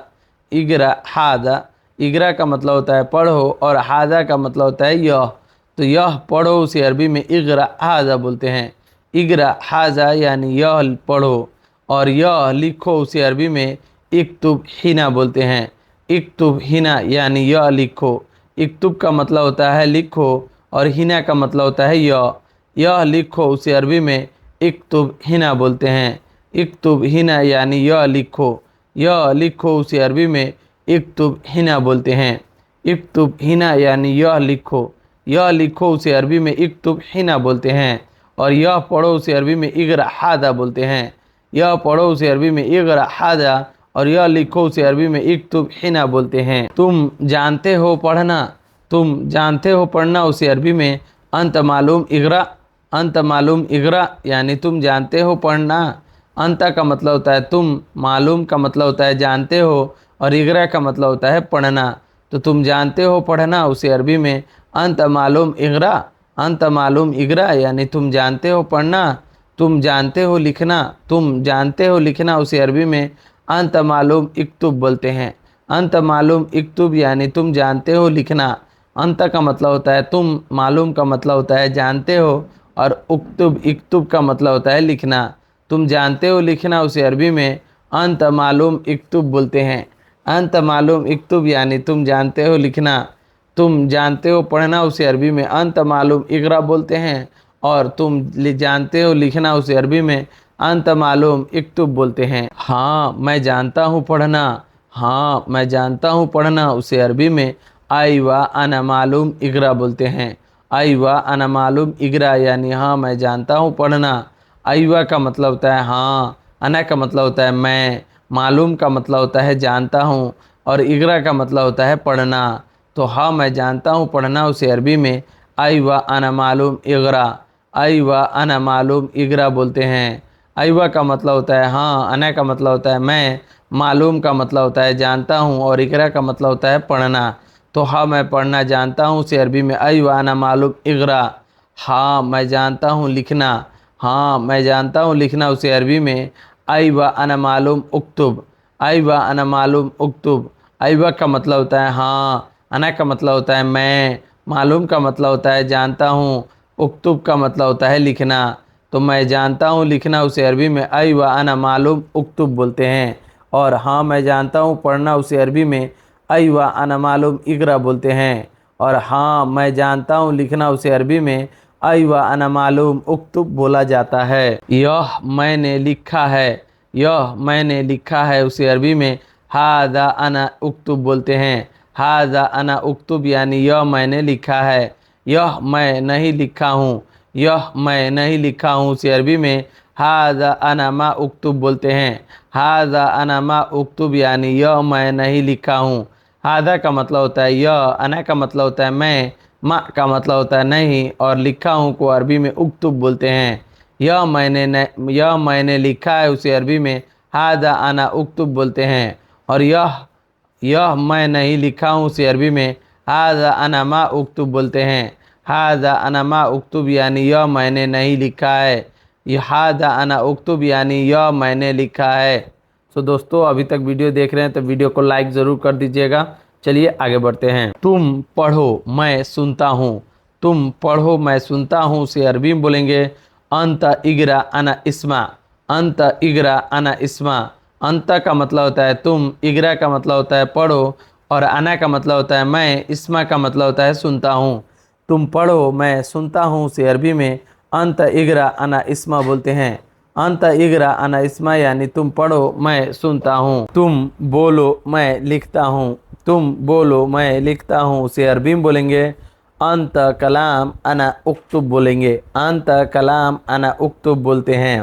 S1: इग़रा हाज़ा, इग़रा का मतलब होता है पढ़ो और हाज़ा का मतलब होता है यह। तो यह पढ़ो उसे अरबी में इग़रा हाज़ा बोलते हैं। इग़रा हाज़ा यानी यह पढ़ो और यह लिखो उसे अरबी में इक्तुब हिना बोलते हैं। इक्तुब हिना यानी यह लिखो। इक्तुब का मतलब होता है लिखो और हिना का मतलब होता है यह लिखो उसे अरबी में इक्तुब हिना बोलते हैं। इक्तुब हिना यानी यह लिखो उसे अरबी में इक्तुब हिना बोलते हैं। इक्तुब हिना यानी यह लिखो उसे अरबी में इक्तुब हिना बोलते हैं। और यह पढ़ो उसे अरबी में इग़रा हादा बोलते हैं। यह पढ़ो उसे अरबी में इग़रा हादा और यह लिखो उसे अरबी में इक्तुब हिना बोलते हैं। तुम जानते हो पढ़ना, तुम जानते हो पढ़ना उसे अरबी में अंत मालूम इग़रा। अंत मालूम इग़रा यानी तुम जानते हो पढ़ना। अंत का मतलब होता है तुम, मालूम का मतलब होता है जानते हो और इग़रा का मतलब होता है पढ़ना। तो तुम जानते हो पढ़ना उसे अरबी में अंत मालूम इग़रा। अंत मालूम इग़रा यानी तुम जानते हो पढ़ना। तुम जानते हो लिखना, तुम जानते हो लिखना उसे अरबी में अंत मालूम इक्तुब बोलते हैं। अंत मालूम इक्तुब यानी तुम जानते हो लिखना। अंत का मतलब होता है तुम, मालूम का मतलब होता है जानते हो और उक्तुब इक्तुब का मतलब होता है लिखना। तुम जानते हो लिखना उसे अरबी में अंत मालूम इक्तुब बोलते हैं। अंत मालूम इक्तुब यानी तुम जानते हो लिखना। तुम जानते हो पढ़ना उसे अरबी में अंत मालूम इग़रा बोलते हैं और तुम जानते हो लिखना उसे अरबी में अंत मालूम इक्तुब बोलते हैं। हाँ मैं जानता हूँ पढ़ना, हाँ मैं जानता हूँ पढ़ना उसे अरबी में आई व अना मालूम इग़रा बोलते हैं। आई व अना मालूम इग़रा यानी हाँ मैं जानता हूँ पढ़ना। आई व का मतलब होता है हाँ, अना का मतलब होता है मैं, मालूम का मतलब होता है जानता हूँ और इग़रा का मतलब होता है पढ़ना। तो हाँ मैं जानता हूँ पढ़ना उसे अरबी में आई व अना मालूम इग़रा। आई व अना मालूम इग़रा बोलते हैं। आई व का मतलब होता है हाँ, अना का मतलब होता है मैं, मालूम का मतलब होता है जानता हूँ और इग़रा का मतलब होता है पढ़ना। तो हाँ मैं पढ़ना जानता हूँ उसे अरबी में आई व अना मालूम इग़रा। हाँ मैं जानता हूँ लिखना, हाँ मैं जानता हूँ लिखना उसे अरबी में आई व अना मालूम उक्तुब। आई व अना मालूम उक्तुब। आई व का मतलब होता है हाँ, अना का मतलब होता है मैं, मालूम का मतलब होता है जानता हूँ, उक्तुब का मतलब होता है लिखना। तो मैं जानता हूँ लिखना उसे अरबी में आई व अना मालूम उक्तुब बोलते हैं। और हाँ मैं जानता हूँ पढ़ना उसे अरबी में आई व अना मालूम इग़रा बोलते हैं। और हाँ मैं जानता हूँ लिखना उसे अरबी में आई व अना मालूम उक्तुब बोला जाता है। यह मैंने लिखा है, यह मैंने लिखा है उसे अरबी में हाज़ा अना उक्तुब बोलते हैं। हाज़ा अना उक्तुब यानी यह मैंने लिखा है। यह मैं नहीं लिखा हूँ, यह मैं नहीं लिखा हूँ उसे अरबी में हाज़ा अना मा उक्तुब बोलते हैं। हाज़ा अना मा उक्तुब यानी यह मैं नहीं लिखा हूँ। हाज़ा का मतलब होता है यह, अना का मतलब होता है मैं, मा का मतलब होता है नहीं और लिखा हूँ को अरबी में उक्तुब बोलते हैं। यह मैंने लिखा है उसे अरबी में हाज़ा अना उक्तुब बोलते हैं। और यह मैं नहीं लिखा हूँ उसे अरबी में हाज़ा अना मा उक्तुब बोलते हैं। हाज़ा अना मा उक्तुब यानी यह मैंने नहीं लिखा है। यह हाज़ा अना उक्तुब यानी यह मैंने लिखा है। सो दोस्तों अभी तक वीडियो देख रहे हैं तो वीडियो को लाइक ज़रूर कर दीजिएगा। चलिए आगे बढ़ते हैं। तुम पढ़ो मैं सुनता हूँ, तुम पढ़ो मैं सुनता हूँ उसे अरबी में बोलेंगे अंत इग़रा अना इस्मा। अंत इग़रा अना इस्मा। अंत का मतलब होता है तुम, इग़रा का मतलब होता है पढ़ो और अना का मतलब होता है मैं, इस्मा का मतलब होता है सुनता हूँ। तुम पढ़ो मैं सुनता हूँ उसे अरबी में अंत इगरा अना इस्मा बोलते हैं। अंत इगरा अना इस्मा यानी तुम पढ़ो मैं सुनता हूँ। तुम बोलो मैं लिखता हूँ। तुम बोलो मैं लिखता हूँ उसे अरबी में बोलेंगे अंत कलाम अना उक्तुब बोलेंगे। अंत कलाम अना उक्तुब बोलते हैं।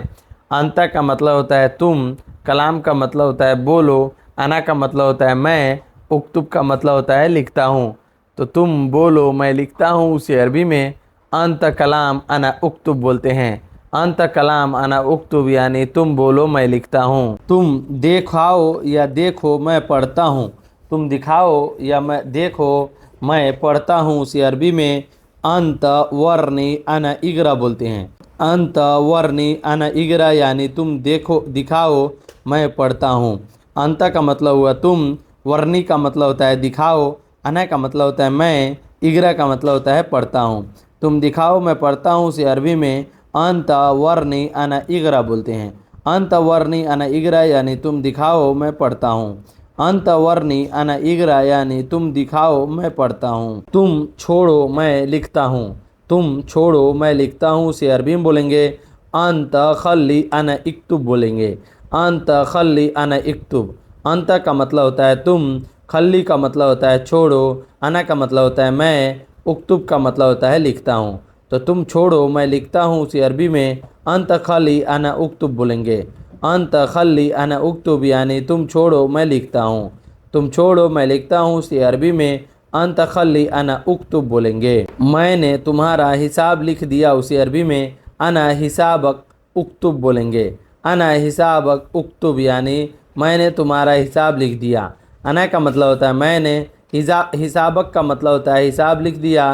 S1: अंत का मतलब होता है तुम, कलाम का मतलब होता है बोलो, अना का मतलब होता है मैं, उक्तुब का मतलब होता है लिखता हूँ। तो तुम बोलो मैं लिखता हूँ उसे अरबी में अंत कलाम अना उक्तुब बोलते हैं। अंत कलाम अना उक्तुब यानी तुम बोलो मैं लिखता हूँ। तुम दिखाओ या देखो मैं पढ़ता हूँ। तुम दिखाओ या मैं देखो मैं पढ़ता हूँ उसे अरबी में अंत वर्णी अना इगरा बोलते हैं। अंत वर्णी अना इगरा यानी तुम देखो दिखाओ मैं पढ़ता हूँ। अंत का मतलब हुआ तुम, वर्णी का मतलब होता है दिखाओ, अना का मतलब होता है मैं, इगरा का मतलब होता है पढ़ता हूँ। तुम दिखाओ मैं पढ़ता हूँ उसे अरबी में अंत वर्णी अना इगरा बोलते हैं। अंत वर्णी अना इगरा यानी तुम दिखाओ मैं पढ़ता हूँ। अंत वर्णी अना इगरा यानी तुम दिखाओ मैं पढ़ता हूँ। तुम छोड़ो मैं लिखता हूँ। तुम छोड़ो मैं लिखता हूँ उसे अरबी में बोलेंगे अंत खल्ली अना इक्तुब बोलेंगे। अंत खल्ली अना इक्तुब। अंत का मतलब होता है तुम, खल्ली का मतलब होता है छोड़ो, अना का मतलब होता है मैं, उक्तुब का मतलब होता है लिखता हूँ। तो तुम छोड़ो मैं लिखता हूँ उसे अरबी में अंत खल्ली अना उक्तुब बोलेंगे। अंत खल्ली अना उक्तुब यानी तुम छोड़ो मैं लिखता हूँ। तुम छोड़ो मैं लिखता हूँ उसे अरबी में अंत खल्ली अना उक्तुब बोलेंगे। मैंने तुम्हारा हिसाब लिख दिया उसे अरबी में अना हिसाबक उक्तुब बोलेंगे। अना हिसाबक उक्तुब यानी मैंने तुम्हारा हिसाब लिख दिया। अना का मतलब होता है मैंने, हिसाबक का मतलब होता है हिसाब लिख दिया,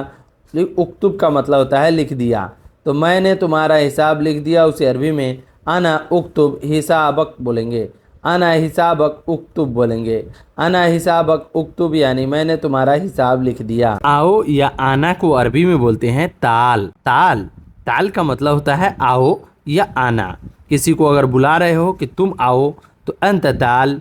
S1: उक्तुब का मतलब होता है लिख दिया। तो मैंने तुम्हारा हिसाब लिख दिया उसे अरबी में अना उक्तुब हिसाबक बोलेंगे। अना हिसाबक उक्तुब बोलेंगे। अना हिसाबक उक्तुब यानी मैंने तुम्हारा हिसाब लिख दिया। आओ या आना को अरबी में बोलते हैं ताल। ताल, ताल का मतलब होता है आओ या आना। किसी को अगर बुला रहे हो कि तुम आओ तो अंत ताल,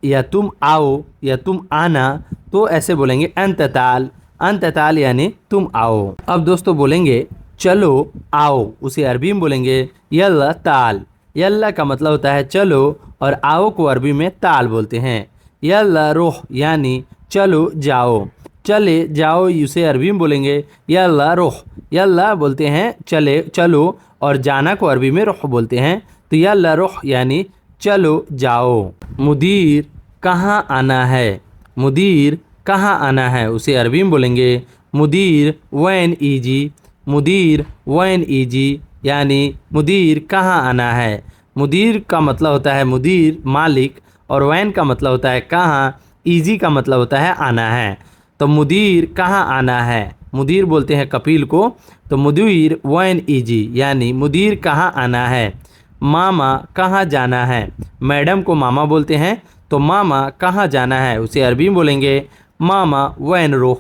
S1: या तुम आओ या तुम आना तो ऐसे बोलेंगे अंत ताल। अंत ताल यानी तुम आओ। अब दोस्तों बोलेंगे चलो आओ उसे अरबी में बोलेंगे यल्ला ताल। यल्ला का मतलब होता है चलो और आओ को अरबी में ताल बोलते हैं। यल्ला रोह यानी चलो जाओ। चले जाओ उसे अरबी में बोलेंगे यल्ला रोह। यल्ला बोलते हैं चले चलो और जाना को अरबी में रोह बोलते हैं। तो यल्ला रोह यानी चलो जाओ। मुदीर कहाँ आना है। मुदीर कहाँ आना है उसे अरबी में बोलेंगे मुदीर वैन ईजी। मुदीर वैन ईजी यानी मुदीर कहाँ आना है। मुदीर का मतलब होता है मुदीर मालिक और वैन का मतलब होता है कहाँ, ईजी का मतलब होता है आना है। तो मुदीर कहाँ आना है, मुदीर बोलते हैं कपिल को। तो मुदीर वैन ईजी यानी मुदीर कहाँ आना है। मामा कहाँ जाना है। मैडम को मामा बोलते हैं। तो मामा कहाँ जाना है उसे अरबी में बोलेंगे मामा वैन रोह।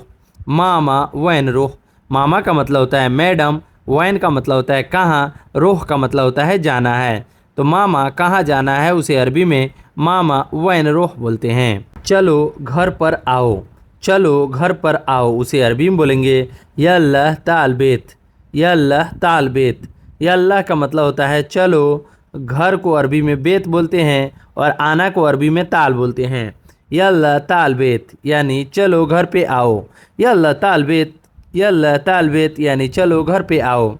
S1: मामा वैन रोह। मामा का मतलब होता है मैडम, वैन का मतलब होता है कहाँ, रोह का मतलब होता है जाना है। तो मामा कहाँ जाना है उसे अरबी में मामा वैन रोह बोलते हैं। चलो घर पर आओ। चलो घर पर आओ उसे अरबी में बोलेंगे यल्ला ताल बेत। यल्ला ताल बेत। यल्ला का मतलब होता है चलो, घर को अरबी में बेत बोलते हैं और आना को अरबी में ताल बोलते हैं। यल्ला ताल बेत यानी चलो घर पे आओ। यल्ला ताल बेत, यल्ला ताल बेत यानी चलो घर पे आओ।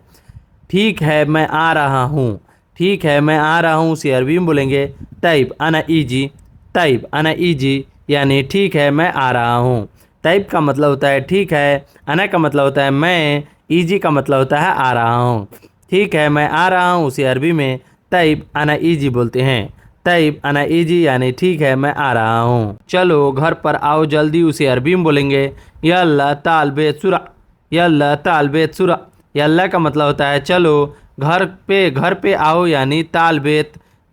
S1: ठीक है मैं आ रहा हूँ। ठीक है मैं आ रहा हूँ उसे अरबी में बोलेंगे तैब अना ईजी। तैब अना ईजी यानी ठीक है मैं आ रहा हूँ। तैब का मतलब होता है ठीक है, अना का मतलब होता है मैं, ईजी का मतलब होता है आ रहा हूँ। ठीक है मैं आ रहा हूँ उसे अरबी में तैब अना ईजी बोलते हैं। तैब अना ईजी यानी ठीक है मैं आ रहा हूँ। चलो घर पर आओ जल्दी उसे अरबी में बोलेंगे यल्ला ताल बेत सुरा। यल्ला ताल बेत सुरा। यल्ला का मतलब होता है चलो, घर पे आओ यानी ताल बेत।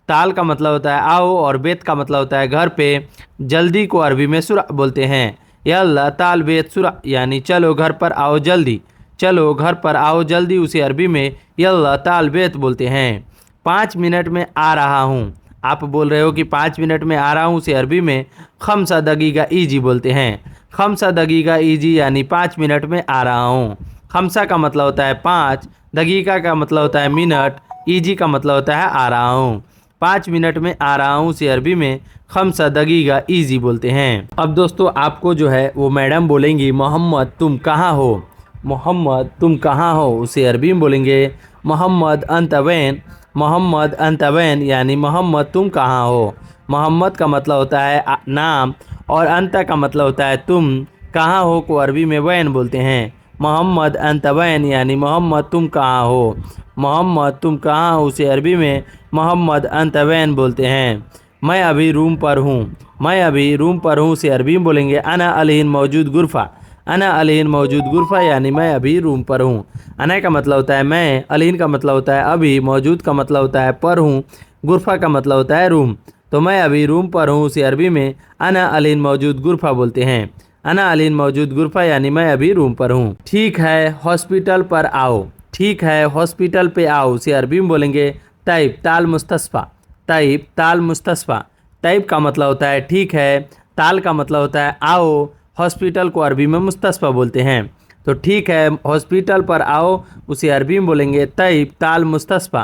S1: ताल का मतलब होता है आओ और बेत का मतलब होता है घर पे। जल्दी को अरबी में सुरा बोलते हैं। यल्ला ताल बेत सुरा यानी चलो घर पर आओ जल्दी। चलो घर पर आओ जल्दी उसे अरबी में यल्ला ताल बेत बोलते हैं। 5 मिनट में आ रहा हूँ। आप बोल रहे हो कि 5 मिनट में आ रहा हूँ उसे अरबी में खमसा दगीगा ईजी बोलते हैं। खमसा दगीगा ईजी यानी 5 मिनट में आ रहा हूँ। खमसा का मतलब होता है 5, दगीका का मतलब होता है मिनट, ईजी का मतलब होता है आ रहा हूँ। 5 मिनट में आ रहा हूँ उसे अरबी में खमसा दगीगा ईजी बोलते हैं। अब दोस्तों आपको जो है वो मैडम बोलेंगी मोहम्मद तुम कहाँ हो, मोहम्मद तुम कहाँ हो उसे अरबी में बोलेंगे मोहम्मद अंत वैन, मोहम्मद अंत वैन यानी मोहम्मद तुम कहाँ हो। मोहम्मद का मतलब होता है नाम और अंत का मतलब होता है तुम, कहाँ हो को अरबी में वैन बोलते हैं। मोहम्मद अंत वैन यानी मोहम्मद तुम कहाँ हो, मोहम्मद तुम कहाँ हो उसे अरबी में मोहम्मद अंत वैन बोलते हैं। मैं अभी रूम पर हूँ, मैं अभी रूम पर हूँ उसे अरबी में बोलेंगे अना अलहीन मौजूद गुरफ़ा, अना अलहीन मौजूद गुरफ़ा यानी मैं अभी रूम पर हूँ। अना का मतलब होता है मैं, अलहीन का मतलब होता है अभी, मौजूद का मतलब होता है पर हूँ, गुरफ़ा का मतलब होता है रूम। तो मैं अभी रूम पर हूँ उसे अरबी में अना अलहीन मौजूद गुरफ़ा बोलते हैं। अना अलहीन मौजूद गुरफ़ा यानी मैं अभी रूम पर हूँ। ठीक है हॉस्पिटल पर आओ, ठीक है हॉस्पिटल पे आओ उसे अरबी में बोलेंगे तैब ताल मुस्तस्फ़ा, तैब ताल मुस्तस्फ़ा। तैब का मतलब होता है ठीक है, ताल का मतलब होता है आओ, हॉस्पिटल को अरबी में मुस्तस्फ़ा बोलते हैं। तो ठीक है हॉस्पिटल पर आओ उसे अरबी में बोलेंगे तैब ताल मुस्तस्फ़ा,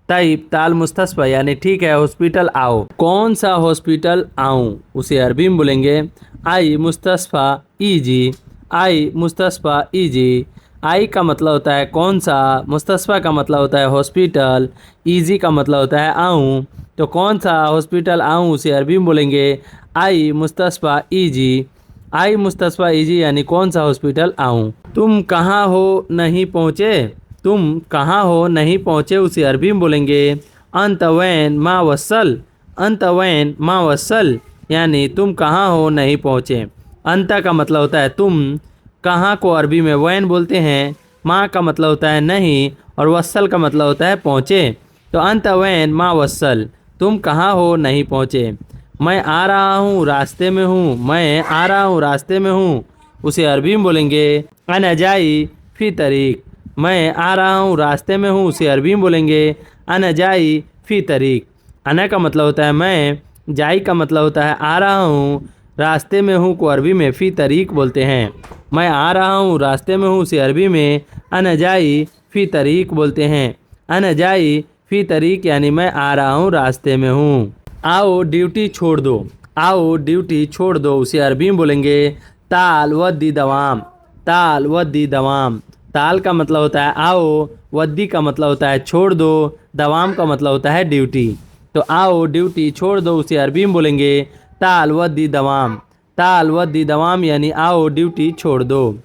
S1: तैब ताल मुस्तस्फ़ा यानी ठीक है हॉस्पिटल आओ। कौन सा हॉस्पिटल आऊँ उसे अरबी में बोलेंगे आई मुस्तस्फ़ा ईजी, आई मुस्तस्फ़ा ईजी। आई का मतलब होता है कौन सा, मुस्तस्फ़ा का मतलब होता है हॉस्पिटल, ईजी का मतलब होता है आऊँ। तो कौन सा हॉस्पिटल आऊँ उसे अरबी में बोलेंगे आई मुस्तस्फ़ा ईजी, आई मुस्तस्फ़ा ईजी यानी कौन सा हॉस्पिटल आऊँ। तुम कहाँ हो नहीं पहुँचे, तुम कहाँ हो नहीं पहुँचे उसे अरबी में बोलेंगे अंत वैन मा वसल, अंत वैन मा वसल यानी तुम कहाँ हो नहीं पहुँचे। अंत का मतलब होता है तुम, कहाँ को अरबी में वैन बोलते हैं, माँ का मतलब होता है नहीं और वसल का मतलब होता है पहुँचे। तो अंत वैन मा वसल, तुम कहाँ हो नहीं पहुँचे। मैं आ रहा हूँ रास्ते में हूँ, मैं आ रहा हूँ रास्ते में हूँ उसे अरबी में बोलेंगे अना जाई फ़ी तरीक, मैं आ रहा हूँ रास्ते में हूँ उसे अरबी में बोलेंगे अना जाई फ़ी तरीक। अना का मतलब होता है मैं, जाई का मतलब होता है आ रहा हूँ, रास्ते में हूँ को अरबी में फ़ी तरीक बोलते हैं। मैं आ रहा हूँ रास्ते में हूँ उसे अरबी में अना जाई फ़ी तरीक बोलते हैं। अना जाई फ़ी तरीक यानी मैं आ रहा हूँ रास्ते में हूँ। आओ ड्यूटी छोड़ दो, आओ ड्यूटी छोड़ दो उसे अरबी में बोलेंगे ताल वद्दी दवाम, ताल वद्दी दवाम। ताल का मतलब होता है आओ, वद्दी का मतलब होता है छोड़ दो, दवाम का मतलब होता है ड्यूटी। तो आओ ड्यूटी छोड़ दो उसे अरबी में बोलेंगे ताल वद्दी दवाम, ताल वद्दी दवाम यानी आओ ड्यूटी छोड़ दो।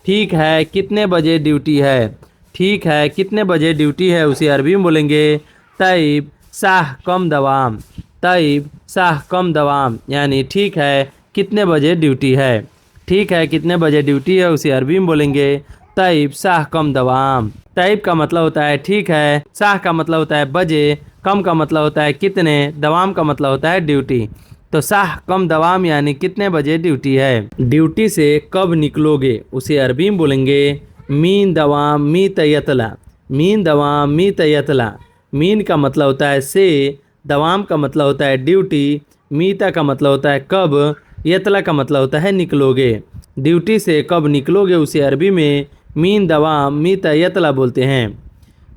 S1: ठीक है कितने बजे ड्यूटी है, ठीक है कितने बजे ड्यूटी है उसे अरबी में बोलेंगे तैब साह कम दवाम, तैब साह कम दवाम यानी ठीक है कितने बजे ड्यूटी है। ठीक है कितने बजे ड्यूटी है उसे अरबी में बोलेंगे तैब साह कम दवाम। तैब का मतलब होता है ठीक है, साह का मतलब होता है बजे, कम का मतलब होता है कितने, दवाम का मतलब होता है ड्यूटी। तो साह कम दवाम यानी कितने बजे ड्यूटी है। ड्यूटी से कब निकलोगे उसे अरबी में बोलेंगे मीन दवाम मी तयतला, मीन दवाम मी तयतला। मीन का मतलब होता है से, दवाम का मतलब होता है ड्यूटी, मीता का मतलब होता है कब, यतला का मतलब होता है निकलोगे। ड्यूटी से कब निकलोगे उसे अरबी में मीन दवाम मीता यतला बोलते हैं।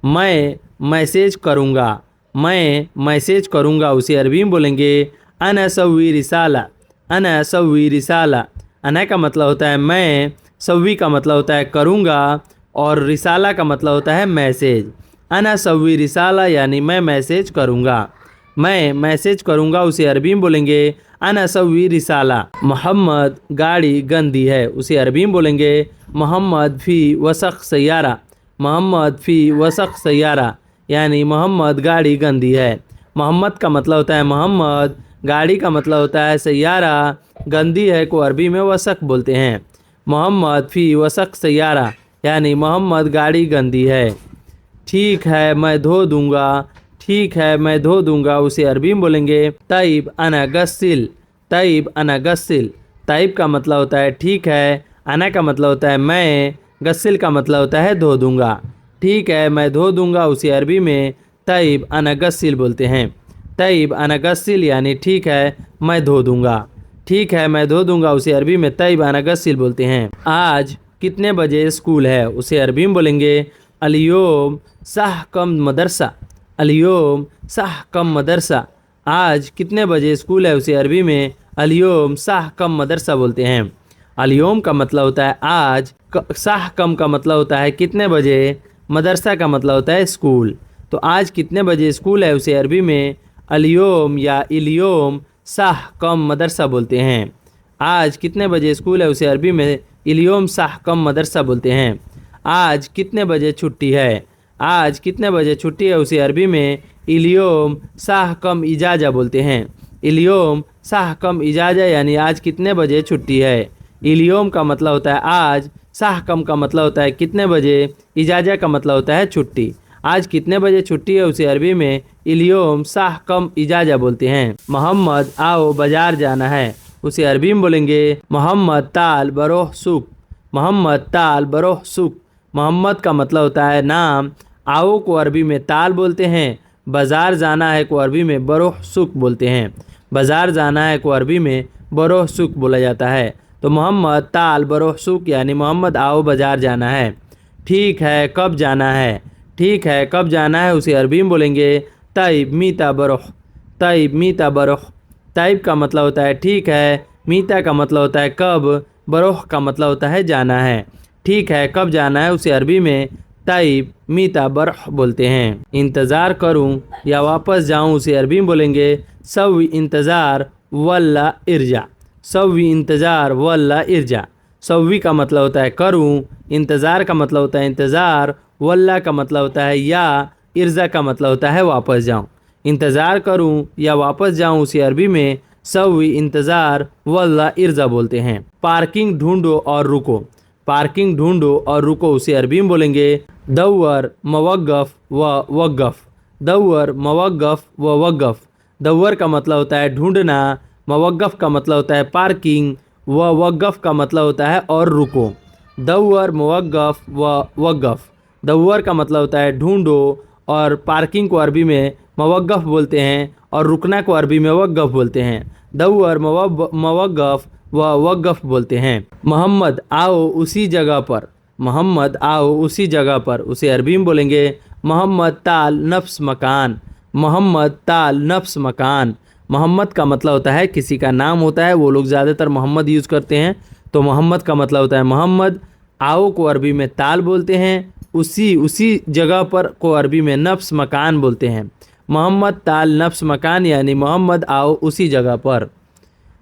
S1: मैं मैसेज करूँगा, मैं मैसेज करूँगा उसे अरबी में बोलेंगे अना सव्वी रिसाला, अना सव्वी रिसाला। अना का मतलब होता है मैं, सव्वी का मतलब होता है करूँगा और रिसाला का मतलब होता है मैसेज। अना सव्वी रिसाला यानी मैं मैसेज करूँगा, मैं मैसेज करूँगा उसे अरबी में बोलेंगे अना सव्वी रिसाला। मोहम्मद गाड़ी गंदी है उसे अरबी में बोलेंगे मोहम्मद फ़ी वसख सैयारा, मोहम्मद फ़ी वसख सैयारा यानी मोहम्मद गाड़ी गंदी है। मोहम्मद का मतलब होता है मोहम्मद, गाड़ी का मतलब होता है सैयारा, गंदी है को अरबी में वसख बोलते हैं। मोहम्मद फ़ी वसख सैयारा यानी मोहम्मद गाड़ी गंदी है। ठीक है मैं धो दूंगा, ठीक है मैं धो दूंगा उसे अरबी में बोलेंगे तैब अना गस्सिल, तैब अना गस्सिल। तैब का मतलब होता है ठीक है, अना का मतलब होता है मैं, गस्सिल का मतलब होता है धो दूंगा। ठीक है मैं धो दूंगा उसे अरबी में तैब अना गस्सिल बोलते हैं। तैब अना गस्सिल यानी ठीक है मैं धो दूंगा, ठीक है मैं धो दूंगा उसे अरबी में तैब अना गस्सिल बोलते हैं। आज कितने बजे स्कूल है उसे अरबी में बोलेंगे अलियोम साह कम मदरसा, अलियोम साह कम मदरसा। आज कितने बजे स्कूल है, उसे अरबी में अलियोम साह कम मदरसा बोलते हैं। अलियोम का मतलब होता है आज, साह कम का मतलब होता है कितने बजे, मदरसा का मतलब होता है स्कूल। तो आज कितने बजे स्कूल है, उसे अरबी में अलियोम या इलियोम साह कम मदरसा बोलते हैं। आज कितने बजे स्कूल है, उसे अरबी में इलियोम साह कम मदरसा बोलते हैं। आज कितने बजे छुट्टी है, आज कितने बजे छुट्टी है, उसे अरबी में इलियोम साह कम इजाज़ा बोलते हैं। इलियोम साह कम इजाज़ा यानी आज कितने बजे छुट्टी है। इलियोम का मतलब होता है आज, साह कम का मतलब होता है कितने बजे, इजाज़ा का मतलब होता है छुट्टी। आज कितने बजे छुट्टी है, उसे अरबी में इलियोम साह कम इजाज़ा बोलते हैं। मोहम्मद आओ बाजार जाना है, उसे अरबी में बोलेंगे मोहम्मद ताल बरोह सुक, मोहम्मद ताल बरोह सुक। मोहम्मद का मतलब होता है नाम, आओ को अरबी में ताल बोलते हैं, बाज़ार जाना है को अरबी में बरोह सुक बोलते हैं। बाज़ार जाना है को अरबी में बरोह सुक बोला जाता है। तो मोहम्मद ताल बरोह सुक यानी मोहम्मद आओ बाज़ार जाना है। ठीक है कब जाना है, ठीक है कब जाना है, उसे अरबी में बोलेंगे तैब मीता बरोह, तैब मीता बरोह। तैब का मतलब होता है ठीक है, मीता का मतलब होता है कब, बरोह का मतलब होता है जाना है। ठीक है कब जाना है, उसे अरबी में तैब मीता बरोह बोलते हैं। इंतज़ार करूं या वापस जाऊं, उसे अरबी में बोलेंगे सवी इंतज़ार वल्ला इरजा, सवी इंतज़ार वल्ला इरजा। सवी का मतलब होता है करूं, इंतज़ार का मतलब होता है इंतज़ार, वल्ला का मतलब होता है या, इर्जा का मतलब होता है वापस जाऊं। इंतज़ार करूं या वापस जाऊं, उसे अरबी में सवी इंतज़ार वल्ला इर्जा बोलते हैं। पार्किंग ढूंढो और रुको, पार्किंग ढूंढो और रुको, उसे अरबी में बोलेंगे दव्वर मवक़्क़फ़ व वक़्फ़, दव्वर मवक़्क़फ़ व वक़्फ़। दव्वर का मतलब होता है ढूंढना, मवक़्क़फ़ का मतलब होता है पार्किंग, व वक़्फ़ का मतलब होता है और रुको। दव्वर मवक़्क़फ़ व वक़्फ़। दव्वर का मतलब होता है ढूंढो और पार्किंग को अरबी में मवक़्क़फ़ बोलते हैं और रुकना को अरबी में वक़्फ़ बोलते हैं। दव्वर मवक़्क़फ़ व वक़्फ़ बोलते हैं। मोहम्मद आओ उसी जगह पर, मोहम्मद आओ उसी जगह पर, उसे अरबी में बोलेंगे मोहम्मद ताल नफ्स मकान, मोहम्मद ताल नफ्स मकान। मोहम्मद का मतलब होता है किसी का नाम होता है, वो लोग ज़्यादातर मोहम्मद यूज़ करते हैं, तो मोहम्मद का मतलब होता है मोहम्मद। आओ को अरबी में ताल बोलते हैं, उसी जगह पर को अरबी में नफ्स मकान बोलते हैं। मोहम्मद ताल नफ्स मकान यानी मोहम्मद आओ उसी जगह पर।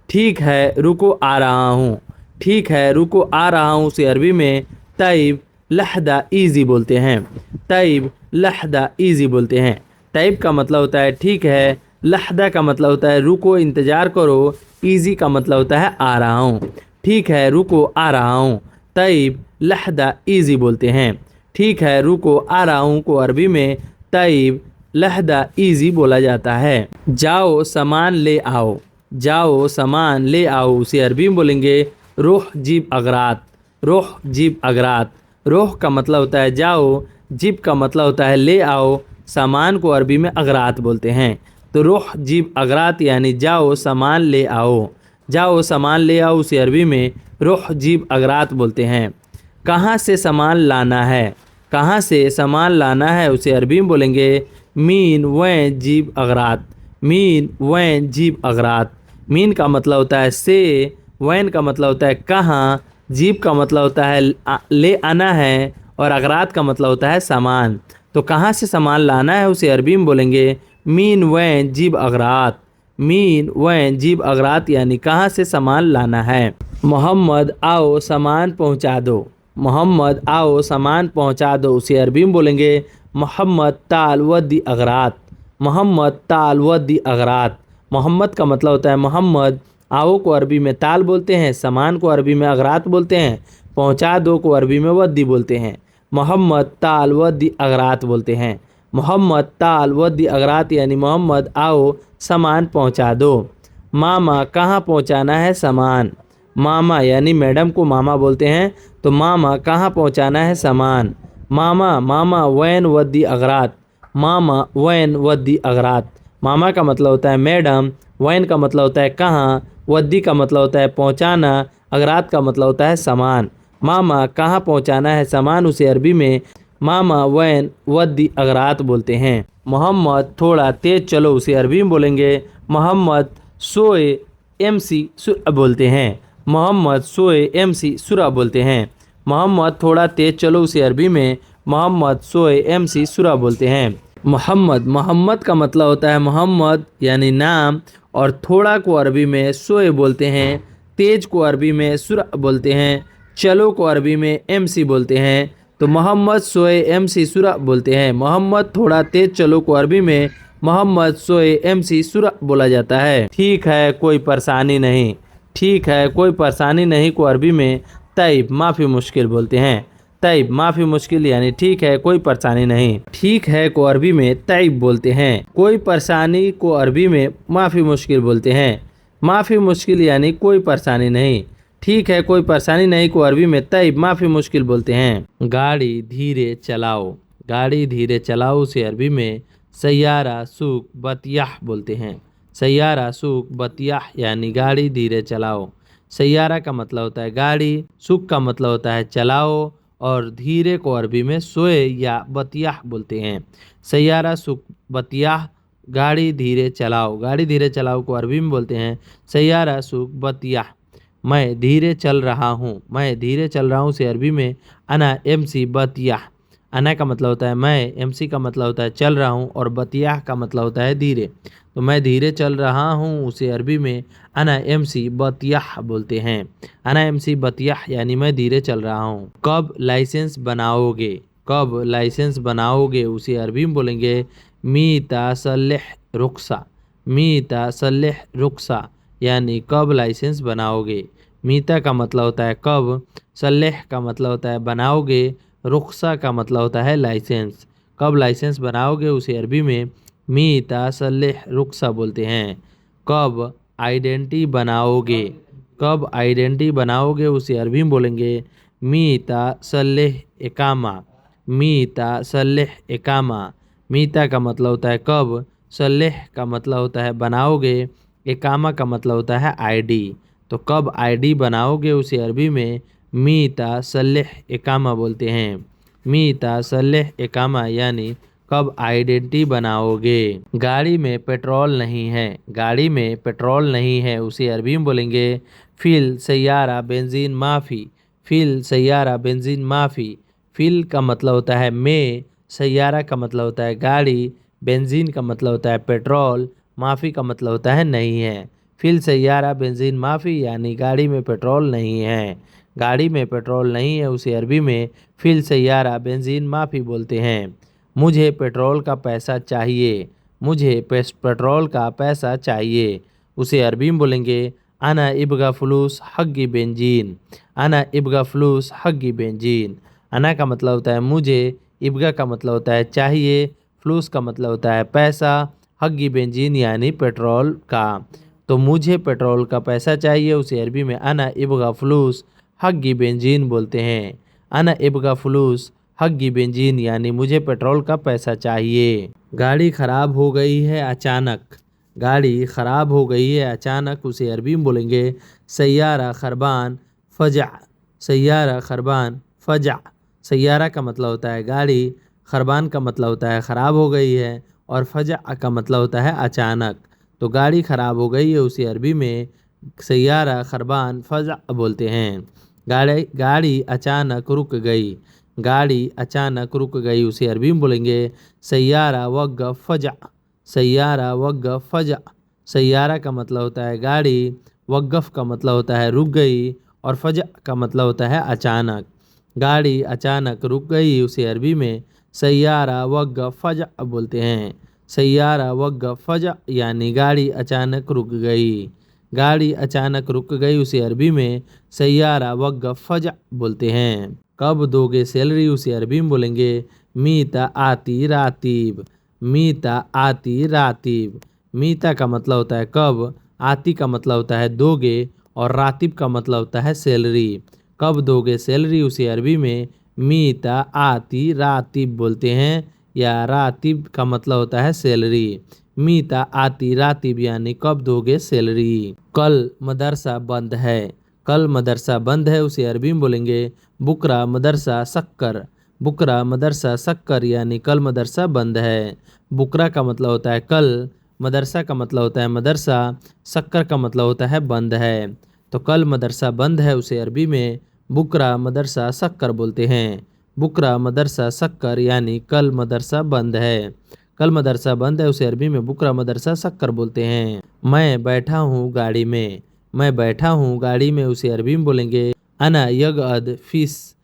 S1: ठीक है रुको आ रहा हूँ, ठीक है रुको आ रहा हूँ, उसे अरबी में तैब लहदा ईज़ी बोलते हैं, तैब लहदा ईज़ी बोलते हैं। तैब का मतलब होता है ठीक है, लहदा का मतलब होता है रुको इंतज़ार करो, ईज़ी का मतलब होता है आ रहा हूँ। ठीक है रुको आ रहा हूँ, तैब लहदा ईज़ी बोलते हैं। ठीक है रुको आ रहा हूँ को अरबी में तैब लहदा ईज़ी बोला जाता है। जाओ सामान ले आओ, जाओ सामान ले आओ, उसे अरबी में बोलेंगे रोह जीब अगरात, रोह जीब अगरात। रोह का मतलब होता है जाओ, जीब का मतलब होता है ले आओ, सामान को अरबी में अगरात बोलते हैं। तो रोह जीब अगरात यानी जाओ सामान ले आओ, जाओ सामान ले आओ, उसे अरबी में रोह जीब अगरात बोलते हैं। कहाँ से सामान लाना है, कहाँ से सामान लाना है, उसे अरबी में बोलेंगे मीन वैन जीब अगरात, मीन वैन जीब अगरात। मीन का मतलब होता है से, वैन का मतलब होता है कहाँ, जीब का मतलब होता है ले आना है और अगरात का मतलब होता है सामान। तो कहाँ से सामान लाना है, उसे अरबी में बोलेंगे मीन वैन जीब अगरात, मीन वैन जीब अगरात यानी कहाँ से सामान लाना है। मोहम्मद आओ सामान पहुँचा दो, मोहम्मद आओ सामान पहुँचा दो, उसे अरबी में बोलेंगे मोहम्मद ताल वद्दी अगरात, मोहम्मद ताल वद्दी अगरात। मोहम्मद का मतलब होता है मोहम्मद, आओ को अरबी में ताल बोलते हैं, सामान को अरबी में अगरात बोलते हैं, पहुँचा दो को अरबी में वद्दी बोलते हैं। मोहम्मद ताल वद्दी अगरात बोलते हैं। मोहम्मद ताल वद्दी अगरात यानी मोहम्मद आओ सामान पहुँचा दो। मामा कहाँ पहुँचाना है सामान, मामा यानी मैडम को मामा बोलते हैं, तो मामा कहाँ पहुँचाना है सामान। मामा मामा वैन वद्दी अगरात, मामा वैन वद्दी अगरात। मामा का मतलब होता है मैडम, वैन का मतलब होता है कहाँ, वद्दी का मतलब होता है पहुँचाना, अगरात का मतलब होता है सामान। मामा कहाँ पहुँचाना है सामान, उसे अरबी में मामा वैन वद्दी अगरात बोलते हैं। मोहम्मद थोड़ा तेज चलो उसे अरबी में बोलेंगे मोहम्मद सोए एमसी सुरा बोलते हैं। मोहम्मद सोए एमसी सुरा बोलते हैं। मोहम्मद थोड़ा तेज चलो उसे अरबी में मोहम्मद सोए एमसी सुरा बोलते हैं। मोहम्मद मोहम्मद का मतलब होता है मोहम्मद यानी नाम, और थोड़ा को अरबी में सोए बोलते हैं, तेज को अरबी में सुरा बोलते हैं, चलो को अरबी में एमसी बोलते हैं। तो मोहम्मद सोए एमसी सुरा बोलते हैं। मोहम्मद थोड़ा तेज चलो को अरबी में मोहम्मद सोए एमसी सुरा बोला जाता है। ठीक है कोई परेशानी नहीं, ठीक है कोई परेशानी नहीं को अरबी में तैब माफ़ी मुश्किल बोलते हैं। तैब माफ़ी मुश्किल यानी ठीक है कोई परेशानी नहीं। ठीक है को अरबी में तैब बोलते हैं। कोई परेशानी को अरबी में माफ़ी मुश्किल बोलते हैं। माफ़ी मुश्किल यानी कोई परेशानी नहीं। ठीक है कोई परेशानी नहीं को अरबी में तैब माफ़ी मुश्किल बोलते हैं। गाड़ी धीरे चलाओ, गाड़ी धीरे चलाओ से अरबी में सैयारा सूक बतियाह बोलते हैं। सैयारा सूक बतियाह यानी गाड़ी धीरे चलाओ। सैयारा का मतलब होता है गाड़ी, सूक का मतलब होता है चलाओ, और धीरे को अरबी में सोए या बतियाह बोलते हैं। सैयारा सूक बतियाह गाड़ी धीरे चलाओ। गाड़ी धीरे चलाओ को अरबी में बोलते हैं सैयारा सूक बतियाह। मैं धीरे चल रहा हूँ, मैं धीरे चल रहा हूँ से अरबी में अना एमसी बतियाह। अना का मतलब होता है मैं, एमसी का मतलब होता है चल रहा हूँ, और बतियाह का मतलब होता है धीरे। तो मैं धीरे चल रहा हूँ उसे अरबी में अना एमसी बतियाह बोलते हैं। अना एमसी बतियाह यानी मैं धीरे चल रहा हूँ। कब लाइसेंस बनाओगे, कब लाइसेंस बनाओगे उसे अरबी में बोलेंगे मीता सल्लेह रुखसा। मीता सल्लेह रुखसा यानी कब लाइसेंस बनाओगे। मीता का मतलब होता है कब, सल्लेह का मतलब होता है बनाओगे, रुखसा का मतलब होता है लाइसेंस। कब लाइसेंस बनाओगे उसे अरबी में मीता सल्लेह रुखसा बोलते हैं। कब आइडेंटिटी बनाओगे, कब आइडेंटिटी बनाओगे उसे अरबी में बोलेंगे मीता सल्लेह इकामा। मीता सल्लेह इकामा। मीता का मतलब होता है कब, सल्लेह का मतलब होता है बनाओगे, इकामा का मतलब होता है आईडी। तो कब आईडी बनाओगे उसे अरबी में मीता सल्लेह इकामा बोलते हैं। मीता सल्लेह इकामा यानी कब आइडेंटिटी बनाओगे। गाड़ी में पेट्रोल नहीं है, गाड़ी में पेट्रोल नहीं है उसे अरबी में बोलेंगे फिल सैयारा बेंजीन माफ़ी। फिल सैयारा बेंजीन माफ़ी। फिल का मतलब होता है में, सैयारा का मतलब होता है गाड़ी, बेंजीन का मतलब होता है पेट्रोल, माफ़ी का मतलब होता है नहीं है। फिल सैयारा बेंजीन माफ़ी यानी गाड़ी में पेट्रोल नहीं है। गाड़ी में पेट्रोल नहीं है उसे अरबी में फिल सैयारा बेंजीन माफ़ी बोलते हैं। मुझे पेट्रोल का पैसा चाहिए, मुझे पेट्रोल का पैसा चाहिए उसे अरबी में बोलेंगे अना इबगा फलूस हग्गी बेंजीन। अना इबगा फलूस हग्गी बेंजीन। अना का मतलब होता है मुझे, इबगा का मतलब होता है चाहिए, फ्लूस का मतलब होता है पैसा, हग्गी बेंजीन यानी पेट्रोल का। तो मुझे पेट्रोल का पैसा चाहिए उसे अरबी में अना इबगा फलूस हग्गी बेंजीन बोलते हैं। अना इबगा फलूस हग्गी बेंजीन यानी मुझे पेट्रोल का पैसा चाहिए। गाड़ी ख़राब हो गई है अचानक, गाड़ी ख़राब हो गई है अचानक उसे अरबी में बोलेंगे सैयारा खरबान फजा। सैयारा खरबान फजा। सैयारा का मतलब होता है गाड़ी, खरबान का मतलब होता है ख़राब हो गई है, और फजा का मतलब होता है अचानक। तो गाड़ी ख़राब हो गई है उसे अरबी में सैयारा खरबान फजा बोलते हैं। गाड़ी अचानक रुक गई। गाड़ी अचानक रुक गई उसे अरबी में बोलेंगे सैयारा वक़्फ़ फजा। सैयारा वक़्फ़ फजा। सैयारा का मतलब होता है गाड़ी, वक़्फ़ का मतलब होता है रुक गई, और फजा का मतलब होता है अचानक। गाड़ी अचानक रुक गई उसे अरबी में सैयारा वक़्फ़ फजा बोलते हैं। सैयारा वक़्फ़ फजा यानी गाड़ी अचानक रुक गई। गाड़ी अचानक रुक गई उसे अरबी में सैयारा वक़्फ़ फजा बोलते हैं। कब दोगे सैलरी उसे अरबी में बोलेंगे मीता आती रातीब। मीता आती रातीब। मीता का मतलब होता है कब, आती का मतलब होता है दोगे, और रातीब का मतलब होता है सैलरी। कब दोगे सैलरी उसे अरबी में मीता आती रातीब बोलते हैं, या रातीब का मतलब होता है सैलरी। मीता आती रातीब यानी कब दोगे सैलरी। कल मदरसा बंद है। कल मदरसा बंद है उसे अरबी में बोलेंगे बुकरा मदरसा सक्कर। बुकरा मदरसा शक्कर यानी कल मदरसा बंद है। बुकरा का मतलब होता है कल, मदरसा का मतलब होता है मदरसा, शक्कर का मतलब होता है बंद है। तो कल मदरसा बंद है उसे अरबी में बुकरा मदरसा शक्कर बोलते हैं। बुकरा मदरसा शक्कर यानी कल मदरसा बंद है। कल मदरसा बंद है उसे अरबी में बुकरा मदरसा शक्कर बोलते हैं। मैं बैठा हूँ गाड़ी में, मैं बैठा हूँ गाड़ी में उसे अरबी में बोलेंगे अना यगअद फीस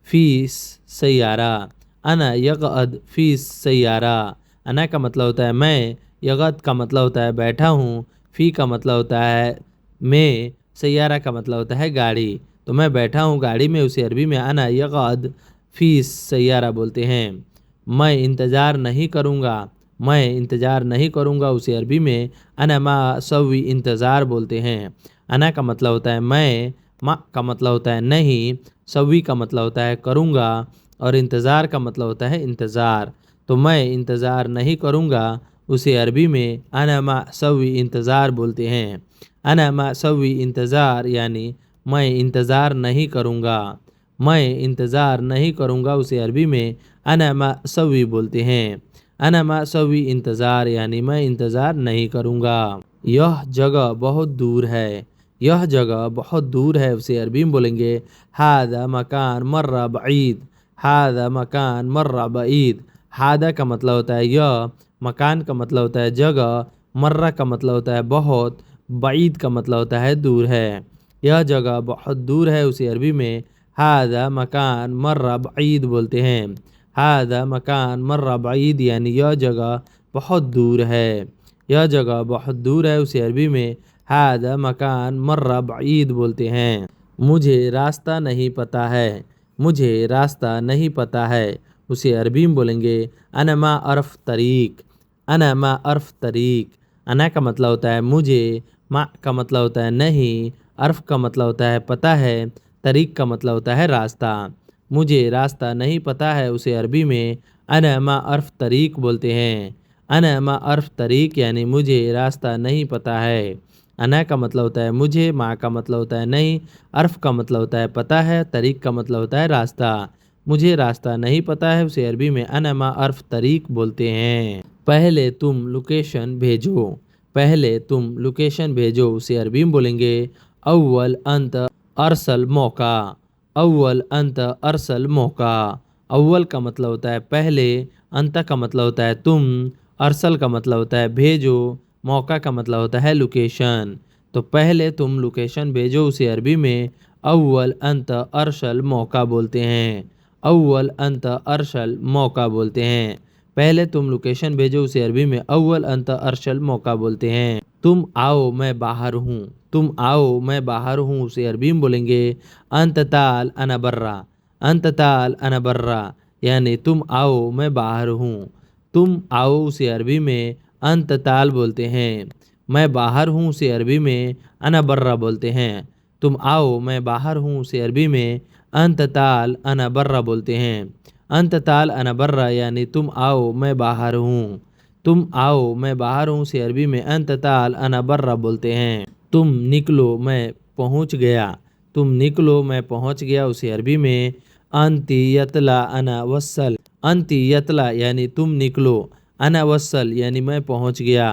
S1: फीस सैयारा। अना यगअद फीस सैयारा। अना का मतलब होता है मैं, यगअद का मतलब होता है बैठा हूँ, फी का मतलब होता है मैं, सैयारा का मतलब होता है गाड़ी। तो मैं बैठा हूँ गाड़ी में उसे अरबी में अना यगअद फीस सैयारा बोलते हैं। मैं इंतज़ार नहीं करूँगा, मैं इंतज़ार नहीं करूँगा उसे अरबी में अना मा सवी इंतज़ार बोलते हैं। अना का मतलब होता है मैं, मा का मतलब होता है नहीं, सवी का मतलब होता है करूँगा और इंतज़ार का मतलब होता है इंतज़ार। तो मैं इंतज़ार नहीं करूँगा उसे अरबी में अना मा सवी इंतज़ार बोलते हैं। अना मा सवी इंतज़ार यानी मैं इंतज़ार नहीं करूँगा। मैं इंतज़ार नहीं करूँगा उसे अरबी में अना मा सवी बोलते हैं। अना मा सवी इंतज़ार यानी मैं इंतज़ार नहीं करूँगा। यह जगह बहुत दूर है, यह जगह बहुत दूर है उसे अरबी में बोलेंगे हादा मकान मर्रा बईद। हादा मकान मर्रा बईद। हादा का मतलब होता है यह, मकान का मतलब होता है जगह, मर्रा का मतलब होता है बहुत, बईद का मतलब होता है दूर है। यह जगह बहुत दूर है उसे अरबी में हादा मकान मर्रा बईद बोलते हैं। हादा मकान मर्रा बईद यानी यह जगह बहुत दूर है। यह जगह बहुत दूर है उसे अरबी में हादा मकान मर्रा बईद बोलते हैं। मुझे रास्ता नहीं पता है, मुझे रास्ता नहीं पता है उसे अरबी में बोलेंगे अना मा अर्फ तरीक। अना मा अर्फ तरीक। अना का मतलब होता है मुझे, मा का मतलब होता है नहीं, अर्फ का मतलब होता है पता है, तरीक का मतलब होता है रास्ता। मुझे रास्ता नहीं पता है उसे अरबी में अना मा अर्फ तरीक बोलते हैं। अना मा अर्फ तरीक यानी मुझे रास्ता नहीं पता है। अना का मतलब होता है मुझे, मा का मतलब होता है नहीं, अर्फ का मतलब होता है पता है, तरीक का मतलब होता है रास्ता। मुझे रास्ता नहीं पता है उसे अरबी में अना मा अर्फ तरीक बोलते हैं। पहले तुम लोकेशन भेजो, पहले तुम लोकेशन भेजो उसे अरबी में बोलेंगे अव्वल अंत अरसल मौका। अव्वल अंत अरसल मौका। अव्वल का मतलब होता है पहले, अंत का मतलब होता है तुम, अरसल का मतलब होता है भेजो, मौका का मतलब होता है लोकेशन। तो पहले तुम लोकेशन भेजो उसे अरबी में अव्वल अंत अरसल मौका बोलते हैं। अव्वल अंत अरसल मौका बोलते हैं। पहले तुम लोकेशन भेजो उसे अरबी में अव्वल अंत अरसल मौका बोलते हैं। तुम आओ मैं बाहर हूँ, तुम आओ मैं बाहर हूँ उसे अरबी में बोलेंगे अंत ताल अना बर्रा। अंत ताल अना बर्रा यानी तुम आओ मैं बाहर हूँ। तुम आओ उसे अरबी में अंत ताल बोलते हैं। मैं बाहर हूँ उसे अरबी में अना बर्रा बोलते हैं। तुम आओ मैं बाहर हूँ उसे अरबी में अंत ताल अना बर्रा बोलते हैं। अंत ताल अना बर्रा यानी तुम आओ मैं बाहर हूँ। तुम आओ मैं बाहर हूँ उसे अरबी में अंत ताल अना बर्रा बोलते हैं। तुम निकलो मैं पहुँच गया। तुम निकलो मैं पहुँच गया उसे अरबी में अंति यतला अना वसल। अंति यतला यानी तुम निकलो, अना वसल यानी मैं पहुँच गया।